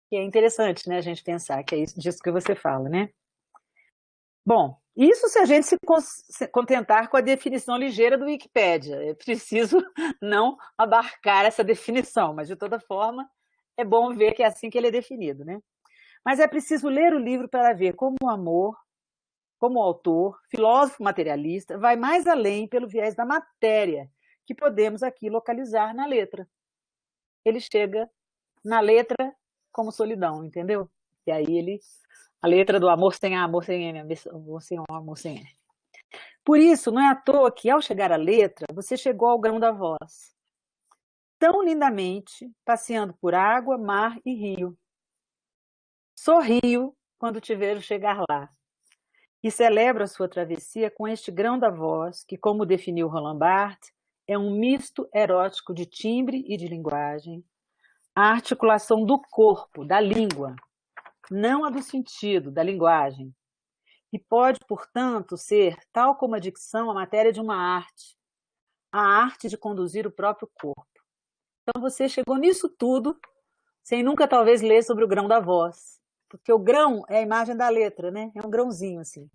Que é interessante, né, a gente pensar que é disso que você fala, né? Bom, isso se a gente se contentar com a definição ligeira do Wikipédia. É preciso não abarcar essa definição, mas de toda forma é bom ver que é assim que ele é definido, né? Mas é preciso ler o livro para ver como o amor, como o autor, filósofo materialista, vai mais além pelo viés da matéria, que podemos aqui localizar na letra. Ele chega na letra como solidão, entendeu? E aí a letra do amor sem A, amor sem M, amor sem O, amor sem R. Por isso, não é à toa que, ao chegar à letra, você chegou ao grão da voz, tão lindamente, passeando por água, mar e rio. Sorrio quando te vejo chegar lá, e celebro a sua travessia com este grão da voz, que, como definiu Roland Barthes, é um misto erótico de timbre e de linguagem, a articulação do corpo, da língua, não a do sentido, da linguagem, e pode, portanto, ser, tal como a dicção, a matéria de uma arte, a arte de conduzir o próprio corpo. Então você chegou nisso tudo, sem nunca talvez ler sobre o grão da voz, porque o grão é a imagem da letra, né? É um grãozinho assim.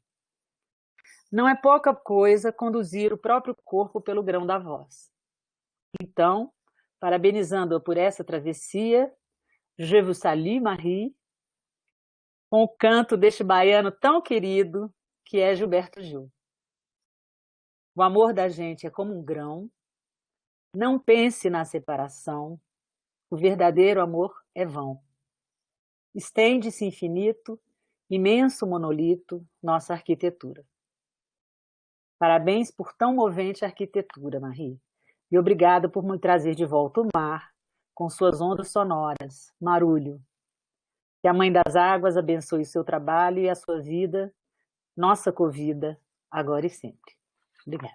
Não é pouca coisa conduzir o próprio corpo pelo grão da voz. Então, parabenizando-a por essa travessia, je vous salue, Marie, com o canto deste baiano tão querido que é Gilberto Gil. O amor da gente é como um grão, não pense na separação, o verdadeiro amor é vão. Estende-se infinito, imenso monolito, nossa arquitetura. Parabéns por tão movente arquitetura, Marie, e obrigada por me trazer de volta o mar, com suas ondas sonoras, marulho. Que a Mãe das Águas abençoe seu trabalho e a sua vida, nossa covida, agora e sempre. Obrigada.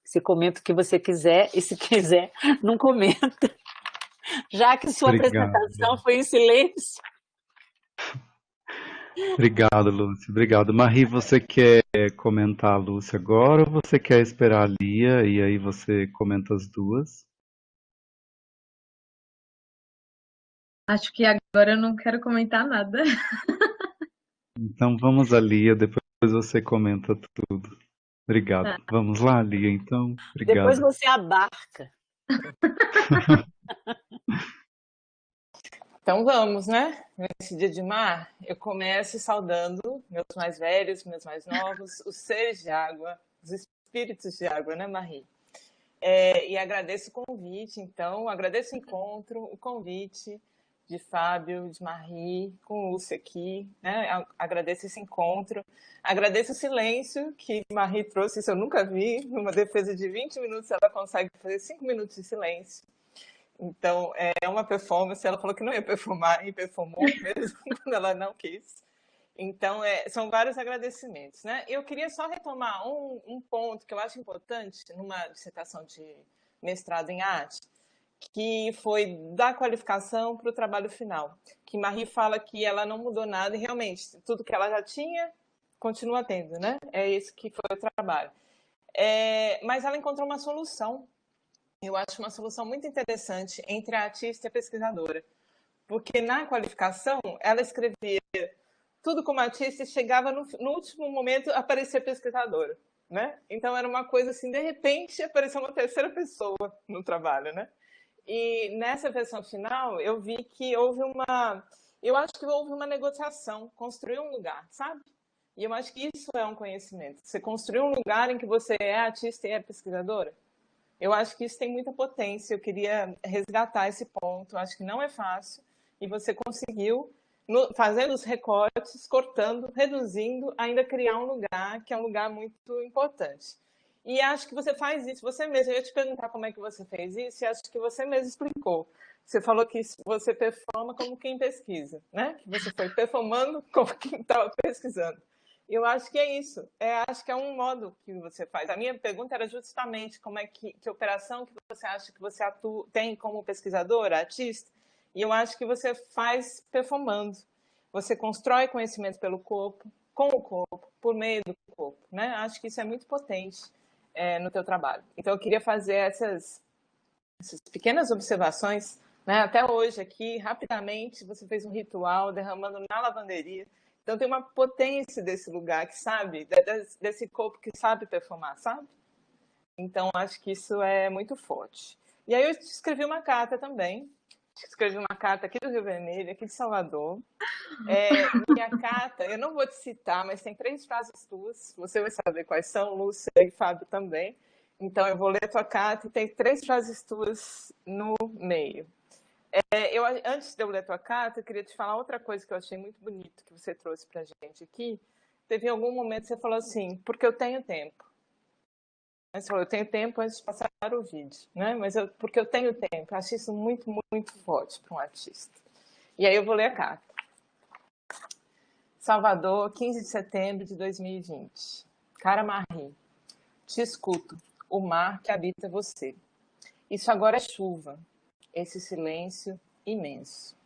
Você comenta o que você quiser, e se quiser, não comenta, já que sua Obrigado. apresentação foi em silêncio. Obrigado, Lúcia. Obrigado. Marie, você quer comentar a Lúcia agora ou você quer esperar a Lia e aí você comenta as duas? Acho que agora eu não quero comentar nada. Então vamos a Lia, depois você comenta tudo. Obrigado. Tá. Vamos lá, Lia, então. Depois Obrigado. você abarca. Então vamos, né? Nesse dia de mar, eu começo saudando meus mais velhos, meus mais novos, os seres de água, os espíritos de água, né, Marie? E agradeço o convite, então, agradeço o encontro, o convite de Fábio, de Marie, com Lúcia aqui, né? Agradeço esse encontro, agradeço o silêncio que Marie trouxe, isso eu nunca vi, numa defesa de 20 minutos ela consegue fazer 5 minutos de silêncio. Então, é uma performance, ela falou que não ia performar, e performou mesmo quando ela não quis. Então, são vários agradecimentos, né? Eu queria só retomar um ponto que eu acho importante numa dissertação de mestrado em arte, que foi da qualificação para o trabalho final, que Marie fala que ela não mudou nada e realmente tudo que ela já tinha continua tendo, né? É esse que foi o trabalho. Mas ela encontrou uma solução. Eu acho uma solução muito interessante entre a artista e a pesquisadora, porque na qualificação ela escrevia tudo como artista e chegava no último momento a aparecer pesquisadora, né? Então era uma coisa assim, de repente apareceu uma terceira pessoa no trabalho, né? E nessa versão final eu vi que eu acho que houve uma negociação, construir um lugar, sabe? E eu acho que isso é um conhecimento. Você construir um lugar em que você é artista e é pesquisadora. Eu acho que isso tem muita potência, eu queria resgatar esse ponto, eu acho que não é fácil, e você conseguiu, fazendo os recortes, cortando, reduzindo, ainda criar um lugar que é um lugar muito importante. E acho que você faz isso, você mesmo, eu ia te perguntar como é que você fez isso, e acho que você mesmo explicou. Você falou que você performa como quem pesquisa, né? Que você foi performando como quem estava pesquisando. Eu acho que é isso. Acho que é um modo que você faz. A minha pergunta era justamente como é que operação que você acha que você tem como pesquisadora, artista, e eu acho que você faz performando. Você constrói conhecimento pelo corpo, com o corpo, por meio do corpo, né? Acho que isso é muito potente no teu trabalho. Então eu queria fazer essas pequenas observações, né? Até hoje aqui, rapidamente, você fez um ritual derramando na lavanderia. Então tem uma potência desse lugar que sabe, desse corpo que sabe performar, sabe? Então acho que isso é muito forte. E aí eu escrevi uma carta também, escrevi uma carta aqui do Rio Vermelho, aqui de Salvador. Minha carta, eu não vou te citar, mas tem 3 frases tuas. Você vai saber quais são, Lúcia e Fábio também. Então, eu vou ler a tua carta e tem 3 frases tuas no meio. Antes de eu ler a tua carta, eu queria te falar outra coisa que eu achei muito bonito que você trouxe pra gente aqui. Teve algum momento que você falou assim, porque eu tenho tempo. Você falou, eu tenho tempo antes de passar o vídeo, né? Porque eu tenho tempo. Eu acho isso muito, muito forte para um artista. E aí eu vou ler a carta. Salvador, 15 de setembro de 2020. Cara Marie, te escuto, o mar que habita você. Isso agora é chuva, esse silêncio imenso.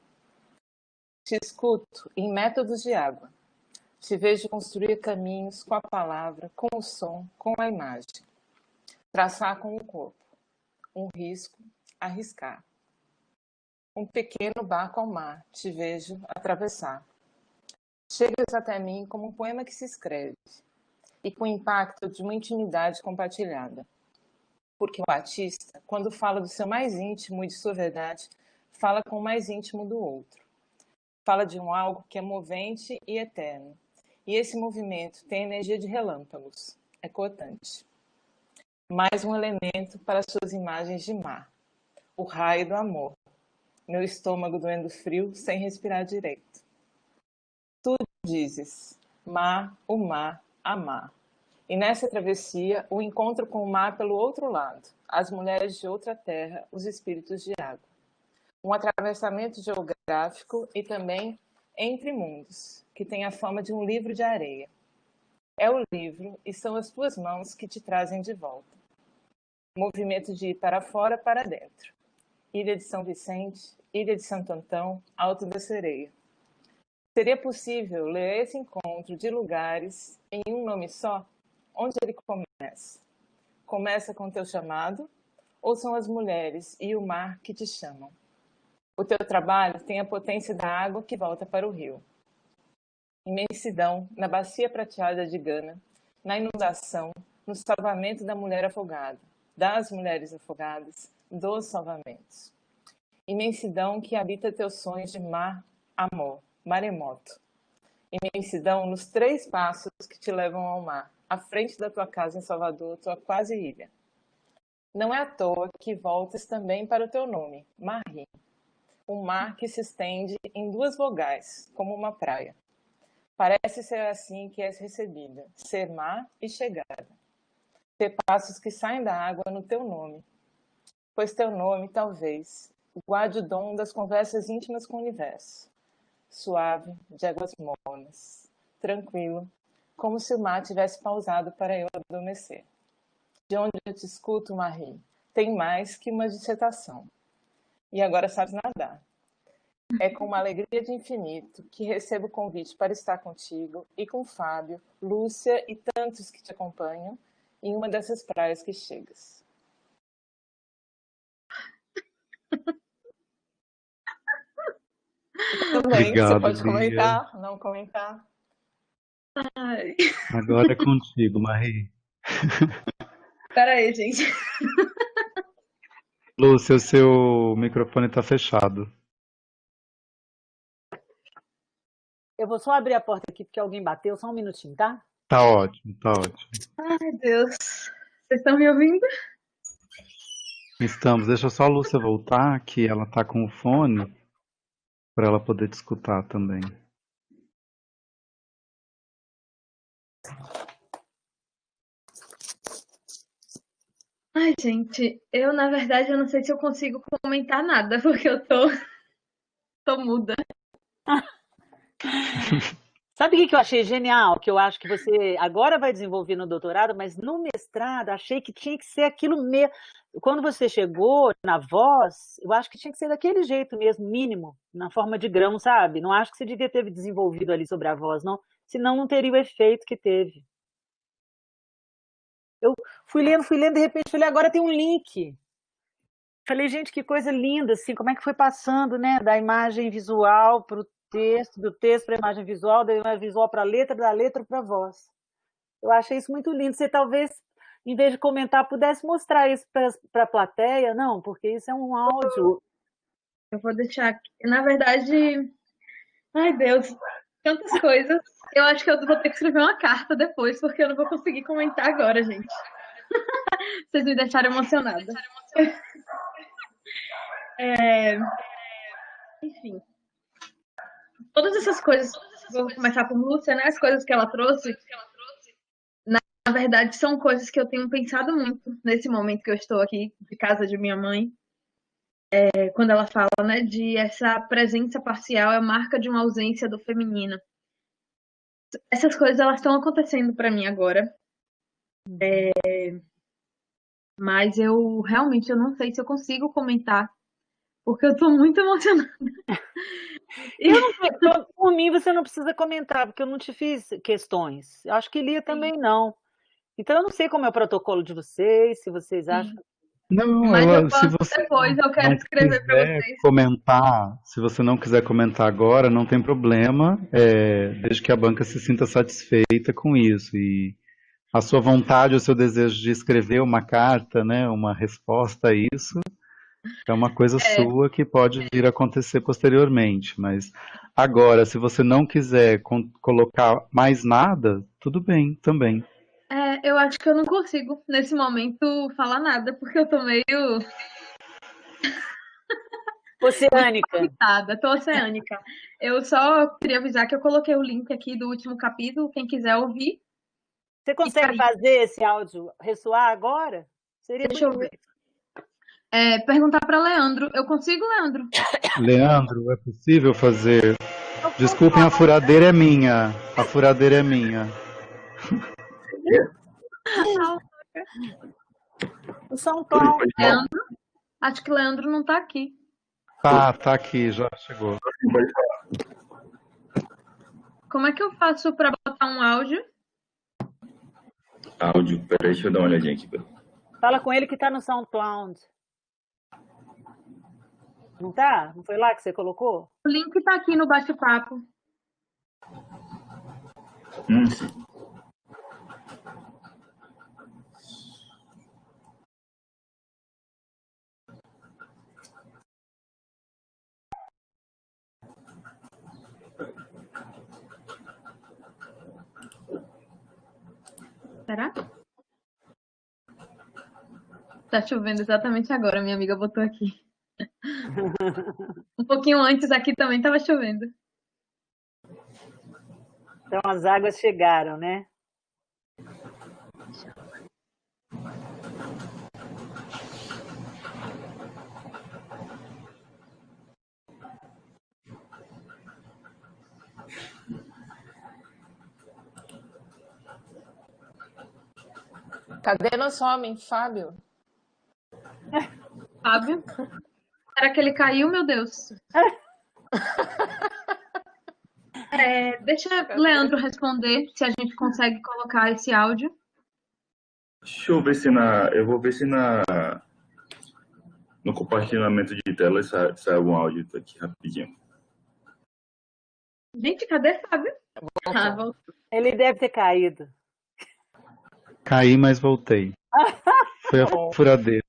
Te escuto em métodos de água. Te vejo construir caminhos com a palavra, com o som, com a imagem. Traçar com o corpo. Um risco, arriscar. Um pequeno barco ao mar, te vejo atravessar. Chegas até mim como um poema que se escreve e com o impacto de uma intimidade compartilhada. Porque o artista, quando fala do seu mais íntimo e de sua verdade, fala com o mais íntimo do outro. Fala de um algo que é movente e eterno. E esse movimento tem energia de relâmpagos. É cortante. Mais um elemento para suas imagens de mar. O raio do amor. Meu estômago doendo frio sem respirar direito. Tu dizes, mar, o mar, amar. E nessa travessia, o encontro com o mar pelo outro lado, as mulheres de outra terra, os espíritos de água. Um atravessamento geográfico e também entre mundos, que tem a forma de um livro de areia. É o livro e são as tuas mãos que te trazem de volta. Movimento de ir para fora, para dentro. Ilha de São Vicente, Ilha de Santo Antão, Alto da Sereia. Seria possível ler esse encontro de lugares em um nome só? Onde ele começa? Começa com o teu chamado? Ou são as mulheres e o mar que te chamam? O teu trabalho tem a potência da água que volta para o rio. Imensidão, na bacia prateada de Gana, na inundação, no salvamento da mulher afogada, das mulheres afogadas, dos salvamentos. Imensidão que habita teus sonhos de mar, amor, maremoto. Imensidão nos 3 passos que te levam ao mar, à frente da tua casa em Salvador, tua quase ilha. Não é à toa que voltas também para o teu nome, Marie. Um mar que se estende em 2 vogais, como uma praia. Parece ser assim que és recebida, ser mar e chegada. Ter passos que saem da água no teu nome. Pois teu nome, talvez, guarde o dom das conversas íntimas com o universo. Suave, de águas mornas, tranquilo, como se o mar tivesse pausado para eu adormecer. De onde eu te escuto, Marie, tem mais que uma dissertação. E agora sabes nadar. É com uma alegria de infinito que recebo o convite para estar contigo e com Fábio, Lúcia e tantos que te acompanham em uma dessas praias que chegas. Também, você Obrigado, pode Bia. comentar, não comentar. Ai, Agora é contigo, Marie. pera aí, gente. Lúcia, o seu microfone está fechado. Eu vou só abrir a porta aqui porque alguém bateu, só um minutinho, tá? Tá ótimo, tá ótimo. Ai, Deus. Vocês estão me ouvindo? Estamos. Deixa só a Lúcia voltar, que ela tá com o fone, para ela poder te escutar também. Ai, gente, na verdade, eu não sei se eu consigo comentar nada, porque eu tô muda. Sabe o que eu achei genial? Que eu acho que você agora vai desenvolver no doutorado, mas no mestrado achei que tinha que ser aquilo mesmo. Quando você chegou na voz, eu acho que tinha que ser daquele jeito mesmo, mínimo, na forma de grão, sabe? Não acho que você devia ter desenvolvido ali sobre a voz, não. Senão não teria o efeito que teve. Eu fui lendo, de repente falei, agora tem um link. Falei, gente, que coisa linda, assim, como é que foi passando, né, da imagem visual para o texto, do texto para a imagem visual, da imagem visual para a letra, da letra para a voz. Eu achei isso muito lindo. Você talvez, em vez de comentar, pudesse mostrar isso para a plateia, não, porque isso é um áudio. Eu vou deixar aqui. Na verdade, ai Deus, tantas coisas. Eu acho que eu vou ter que escrever uma carta depois, porque eu não vou conseguir comentar agora, gente. Vocês me deixaram emocionada. Enfim, todas essas coisas, vou começar com Lúcia, né? As coisas que ela trouxe, na verdade, são coisas que eu tenho pensado muito nesse momento que eu estou aqui de casa de minha mãe. Quando ela fala, né, de essa presença parcial é marca de uma ausência do feminino. Essas coisas elas estão acontecendo para mim agora, mas eu realmente eu não sei se eu consigo comentar, porque eu tô muito emocionada. Por mim, você não precisa comentar, porque eu não te fiz questões. Eu acho que Lia também não. Então, eu não sei como é o protocolo de vocês, se vocês acham. Não, Mas eu se posso você depois, eu quero não escrever para quiser vocês. comentar, se você não quiser comentar agora, não tem problema, desde que a banca se sinta satisfeita com isso. E a sua vontade, o seu desejo de escrever uma carta, né, uma resposta a isso, é uma coisa É, sua que pode vir a acontecer posteriormente. Mas agora, se você não quiser colocar mais nada, tudo bem também. eu acho que eu não consigo, nesse momento, falar nada, porque eu tô meio Oceânica, irritada, tô oceânica. Eu só queria avisar que eu coloquei o link aqui do último capítulo, quem quiser ouvir. você E tá consegue aí. fazer esse áudio ressoar agora? Seria Deixa eu bonito. ver. Perguntar para Leandro. Eu consigo, Leandro? Leandro, é possível fazer. Eu Desculpem, a posso. furadeira é minha. A furadeira é minha. O São Oi, Paulo. pode falar. Leandro? Acho que Leandro não tá aqui. Tá aqui, já chegou. Pode falar. Como é que eu faço para botar um áudio? Áudio, peraí, deixa eu dar uma olhadinha aqui. Fala com ele que tá no SoundCloud. Não tá? Não foi lá que você colocou? O link tá aqui no bate-papo. Sim. Será? Tá chovendo exatamente agora, minha amiga botou aqui. Um pouquinho antes aqui também tava chovendo. Então as águas chegaram, né? Cadê nosso homem, Fábio? Fábio? Será que ele caiu, meu Deus? Deixa Leandro responder se a gente consegue colocar esse áudio. Deixa eu ver se eu vou ver se no compartilhamento de tela sai algum áudio aqui rapidinho. Gente, cadê Fábio? Voltou. Ele deve ter caído. Caí, mas voltei. Foi a furadeira.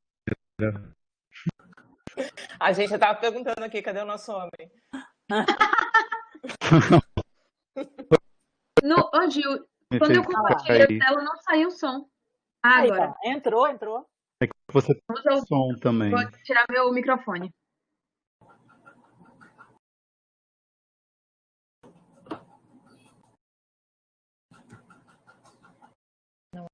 A gente já tava perguntando aqui, cadê o nosso homem? Ô, Gil, quando eu compartilhei a tela, não saiu o som. Aí, Agora. tá. Entrou. É que você tem som também. Vou tirar meu microfone. Não.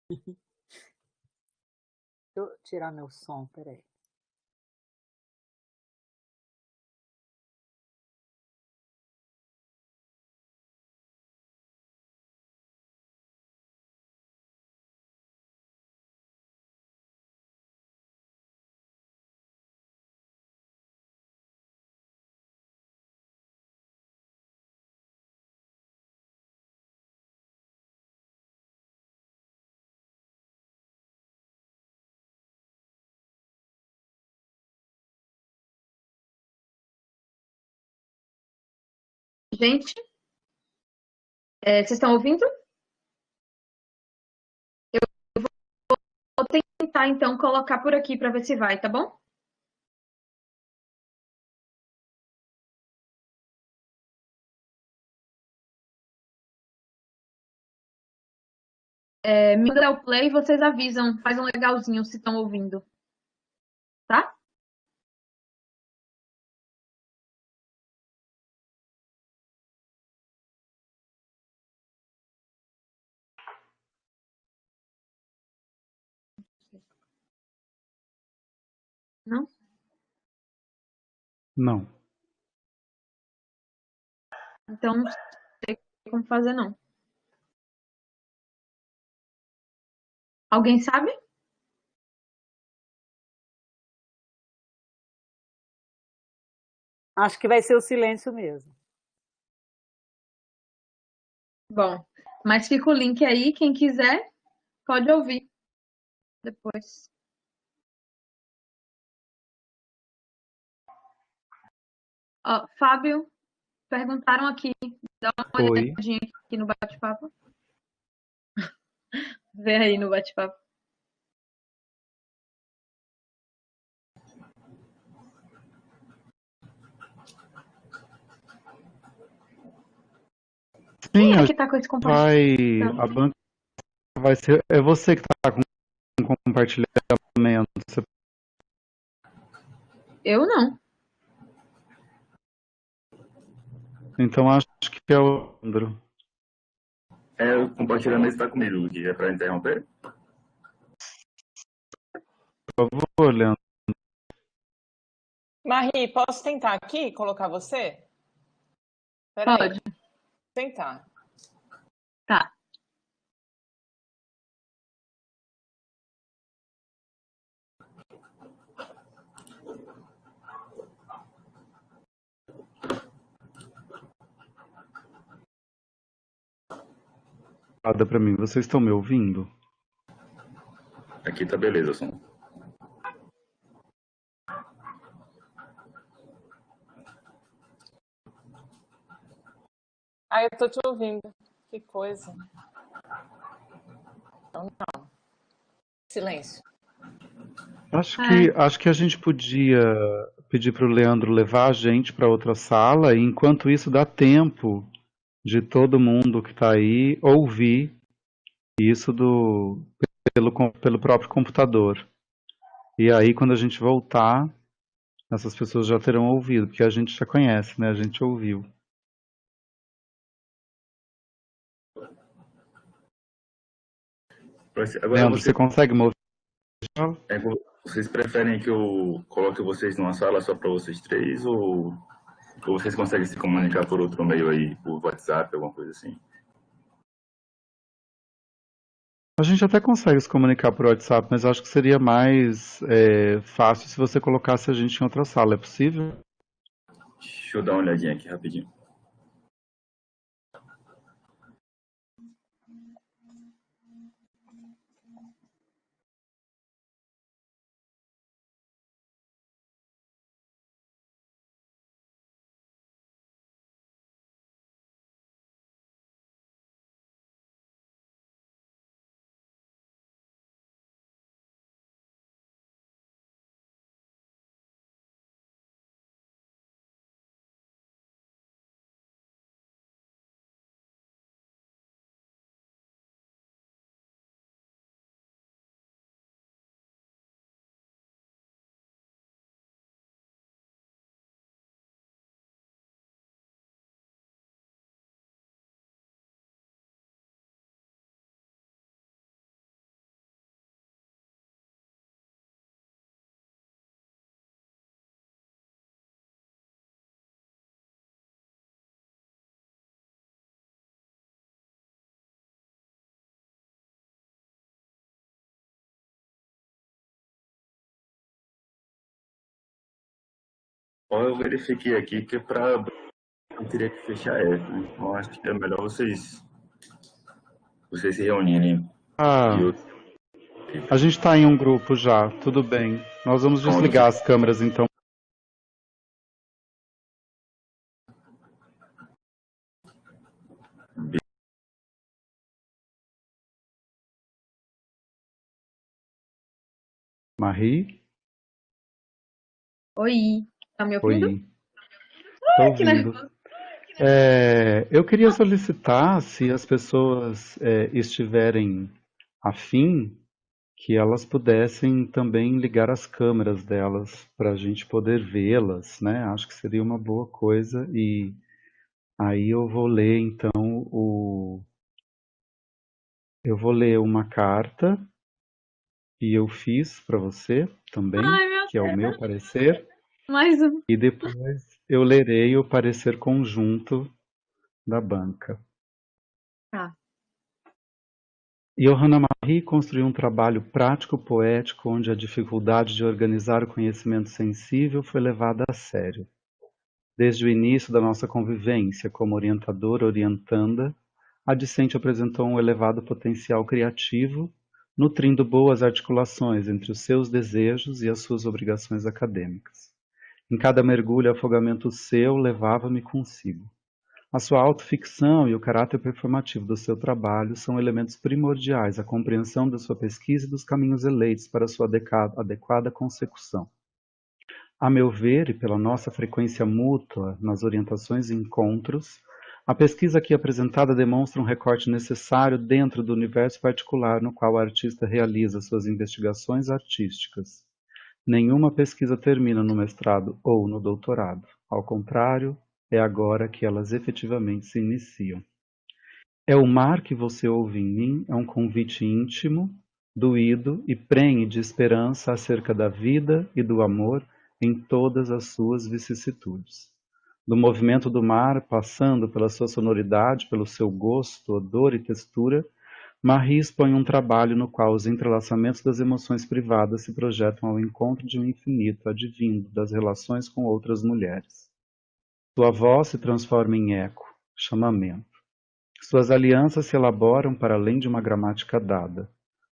Deixa eu tirar meu som, peraí. Gente, vocês estão ouvindo? Vou tentar, então, colocar por aqui para ver se vai, tá bom? Me dá o play, vocês avisam, faz um legalzinho se estão ouvindo, tá? Não? Não. Então não sei como fazer, não. Alguém sabe? Acho que vai ser o silêncio mesmo. Bom, mas fica o link aí, quem quiser pode ouvir depois. Ó, Fábio, perguntaram aqui, dá uma Oi. olhadinha aqui no bate-papo. Vê aí no bate-papo. Sim, Quem é a que tá com esse vai. compartilhamento? A banca vai ser. É você que está com compartilhamento. Eu não. Então acho que é o Leandro. O compartilhamento está comigo, que é para interromper. Por favor, Leandro. Marie, posso tentar aqui colocar você? Peraí, Pode. vou tentar. Tá. Fala para mim, vocês estão me ouvindo? Aqui tá beleza, som. Ah, eu tô te ouvindo. Que coisa. Então, não. Silêncio. Acho que a gente podia pedir para o Leandro levar a gente para outra sala, e enquanto isso dá tempo de todo mundo que está aí ouvir isso pelo próprio computador. E aí, quando a gente voltar, essas pessoas já terão ouvido, porque a gente já conhece, né? A gente ouviu. Agora Leandro, você consegue me ouvir? vocês preferem que eu coloque vocês numa sala só para vocês três ou vocês conseguem se comunicar por outro meio aí, por WhatsApp, alguma coisa assim? A gente até consegue se comunicar por WhatsApp, mas acho que seria mais fácil se você colocasse a gente em outra sala. É possível? Deixa eu dar uma olhadinha aqui rapidinho. Eu verifiquei aqui que eu teria que fechar essa, né? Então acho que é melhor vocês se reunirem. Ah, a gente está em um grupo já, tudo bem. Nós vamos desligar as câmeras então. Marie? Oi, tá me ouvindo? Oi, tô Que ouvindo. nervoso. Eu queria solicitar, se as pessoas estiverem afim, que elas pudessem também ligar as câmeras delas para a gente poder vê-las, né? Acho que seria uma boa coisa. E aí eu vou ler então eu vou ler uma carta que eu fiz para você também, Ai, meu que é o meu Deus. parecer, Mais um. e depois eu lerei o parecer conjunto da banca. Tá. Johanna Marie construiu um trabalho prático-poético onde a dificuldade de organizar o conhecimento sensível foi levada a sério. Desde o início da nossa convivência como orientadora orientanda, a discente apresentou um elevado potencial criativo, nutrindo boas articulações entre os seus desejos e as suas obrigações acadêmicas. Em cada mergulho e afogamento seu, levava-me consigo. A sua autoficção e o caráter performativo do seu trabalho são elementos primordiais à compreensão da sua pesquisa e dos caminhos eleitos para sua adequada consecução. A meu ver, e pela nossa frequência mútua nas orientações e encontros, a pesquisa aqui apresentada demonstra um recorte necessário dentro do universo particular no qual o artista realiza suas investigações artísticas. Nenhuma pesquisa termina no mestrado ou no doutorado. Ao contrário, é agora que elas efetivamente se iniciam. É o mar que você ouve em mim, é um convite íntimo, doído e prenhe de esperança acerca da vida e do amor em todas as suas vicissitudes. Do movimento do mar, passando pela sua sonoridade, pelo seu gosto, odor e textura, Marie expõe um trabalho no qual os entrelaçamentos das emoções privadas se projetam ao encontro de um infinito advindo das relações com outras mulheres. Sua voz se transforma em eco, chamamento. Suas alianças se elaboram para além de uma gramática dada.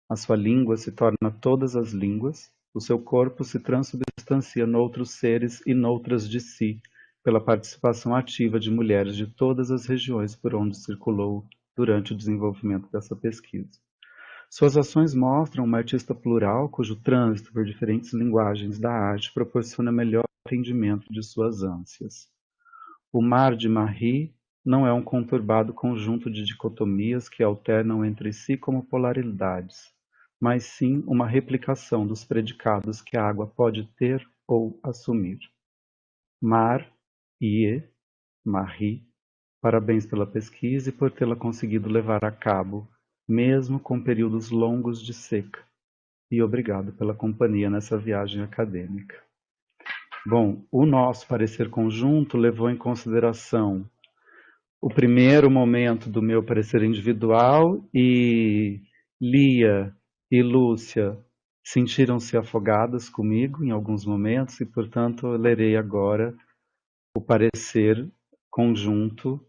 A sua língua se torna todas as línguas, o seu corpo se transubstancia noutros seres e noutras de si, pela participação ativa de mulheres de todas as regiões por onde circulou durante o desenvolvimento dessa pesquisa. Suas ações mostram uma artista plural cujo trânsito por diferentes linguagens da arte proporciona melhor atendimento de suas ânsias. O mar de Marie não é um conturbado conjunto de dicotomias que alternam entre si como polaridades, mas sim uma replicação dos predicados que a água pode ter ou assumir. Mar, ie, Marie, parabéns pela pesquisa e por tê-la conseguido levar a cabo, mesmo com períodos longos de seca. E obrigado pela companhia nessa viagem acadêmica. Bom, o nosso parecer conjunto levou em consideração o primeiro momento do meu parecer individual e Lia e Lúcia sentiram-se afogadas comigo em alguns momentos e, portanto, eu lerei agora o parecer conjunto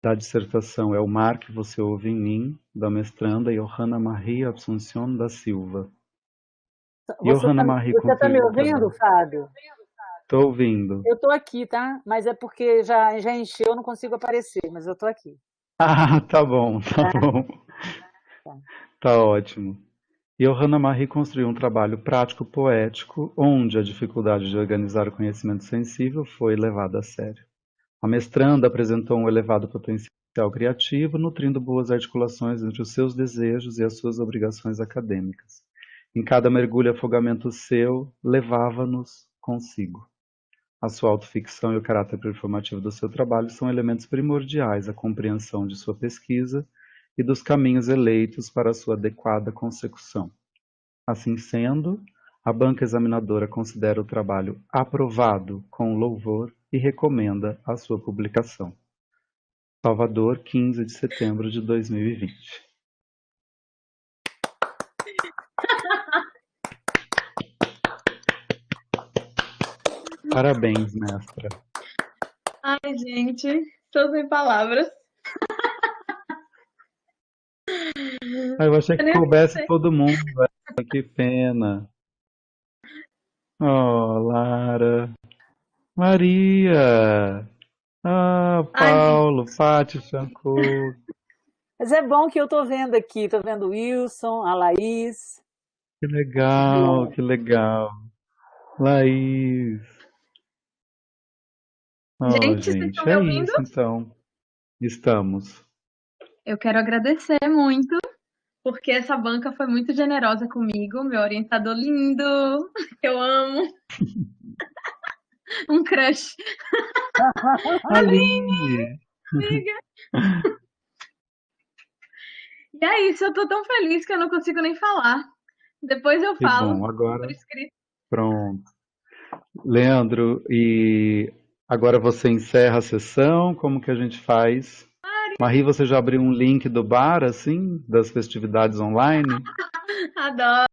da dissertação. É o mar que você ouve em mim, da mestranda Johanna Marie Assunção da Silva. Johanna Marie Você tá me concluiu o ouvindo, trabalho. Fábio? Estou ouvindo. Eu tô aqui, tá? Mas é porque já encheu, eu não consigo aparecer, mas eu tô aqui. Ah, tá bom, tá bom. Tá. Tá ótimo. Johanna Marie construiu um trabalho prático-poético, onde a dificuldade de organizar o conhecimento sensível foi levada a sério. A mestranda apresentou um elevado potencial criativo, nutrindo boas articulações entre os seus desejos e as suas obrigações acadêmicas. Em cada mergulho e afogamento seu, levava-nos consigo. A sua autoficção e o caráter performativo do seu trabalho são elementos primordiais à compreensão de sua pesquisa e dos caminhos eleitos para a sua adequada consecução. Assim sendo, a banca examinadora considera o trabalho aprovado com louvor e recomenda a sua publicação. Salvador, 15 de setembro de 2020. Parabéns, mestra. Ai, gente, tô sem palavras. Eu achei Eu que nem coubesse sei. todo mundo. Que pena. Oh, Lara. Maria. Ah, Ai, Paulo, Pati, Shankar. Mas é bom que eu tô vendo aqui, tô vendo o Wilson, a Laís. Que legal, que legal. Laís. Oh, Gente, vocês estão gente, me é ouvindo? isso então. Estamos. Eu quero agradecer muito, porque essa banca foi muito generosa comigo, meu orientador lindo, que eu amo, um crush. Aline! Amiga. E é isso, eu tô tão feliz que eu não consigo nem falar. Depois eu Que falo bom, por agora escrito. pronto. Leandro, e agora você encerra a sessão? Como que a gente faz? Marie, você já abriu um link do bar, assim, das festividades online? Adoro.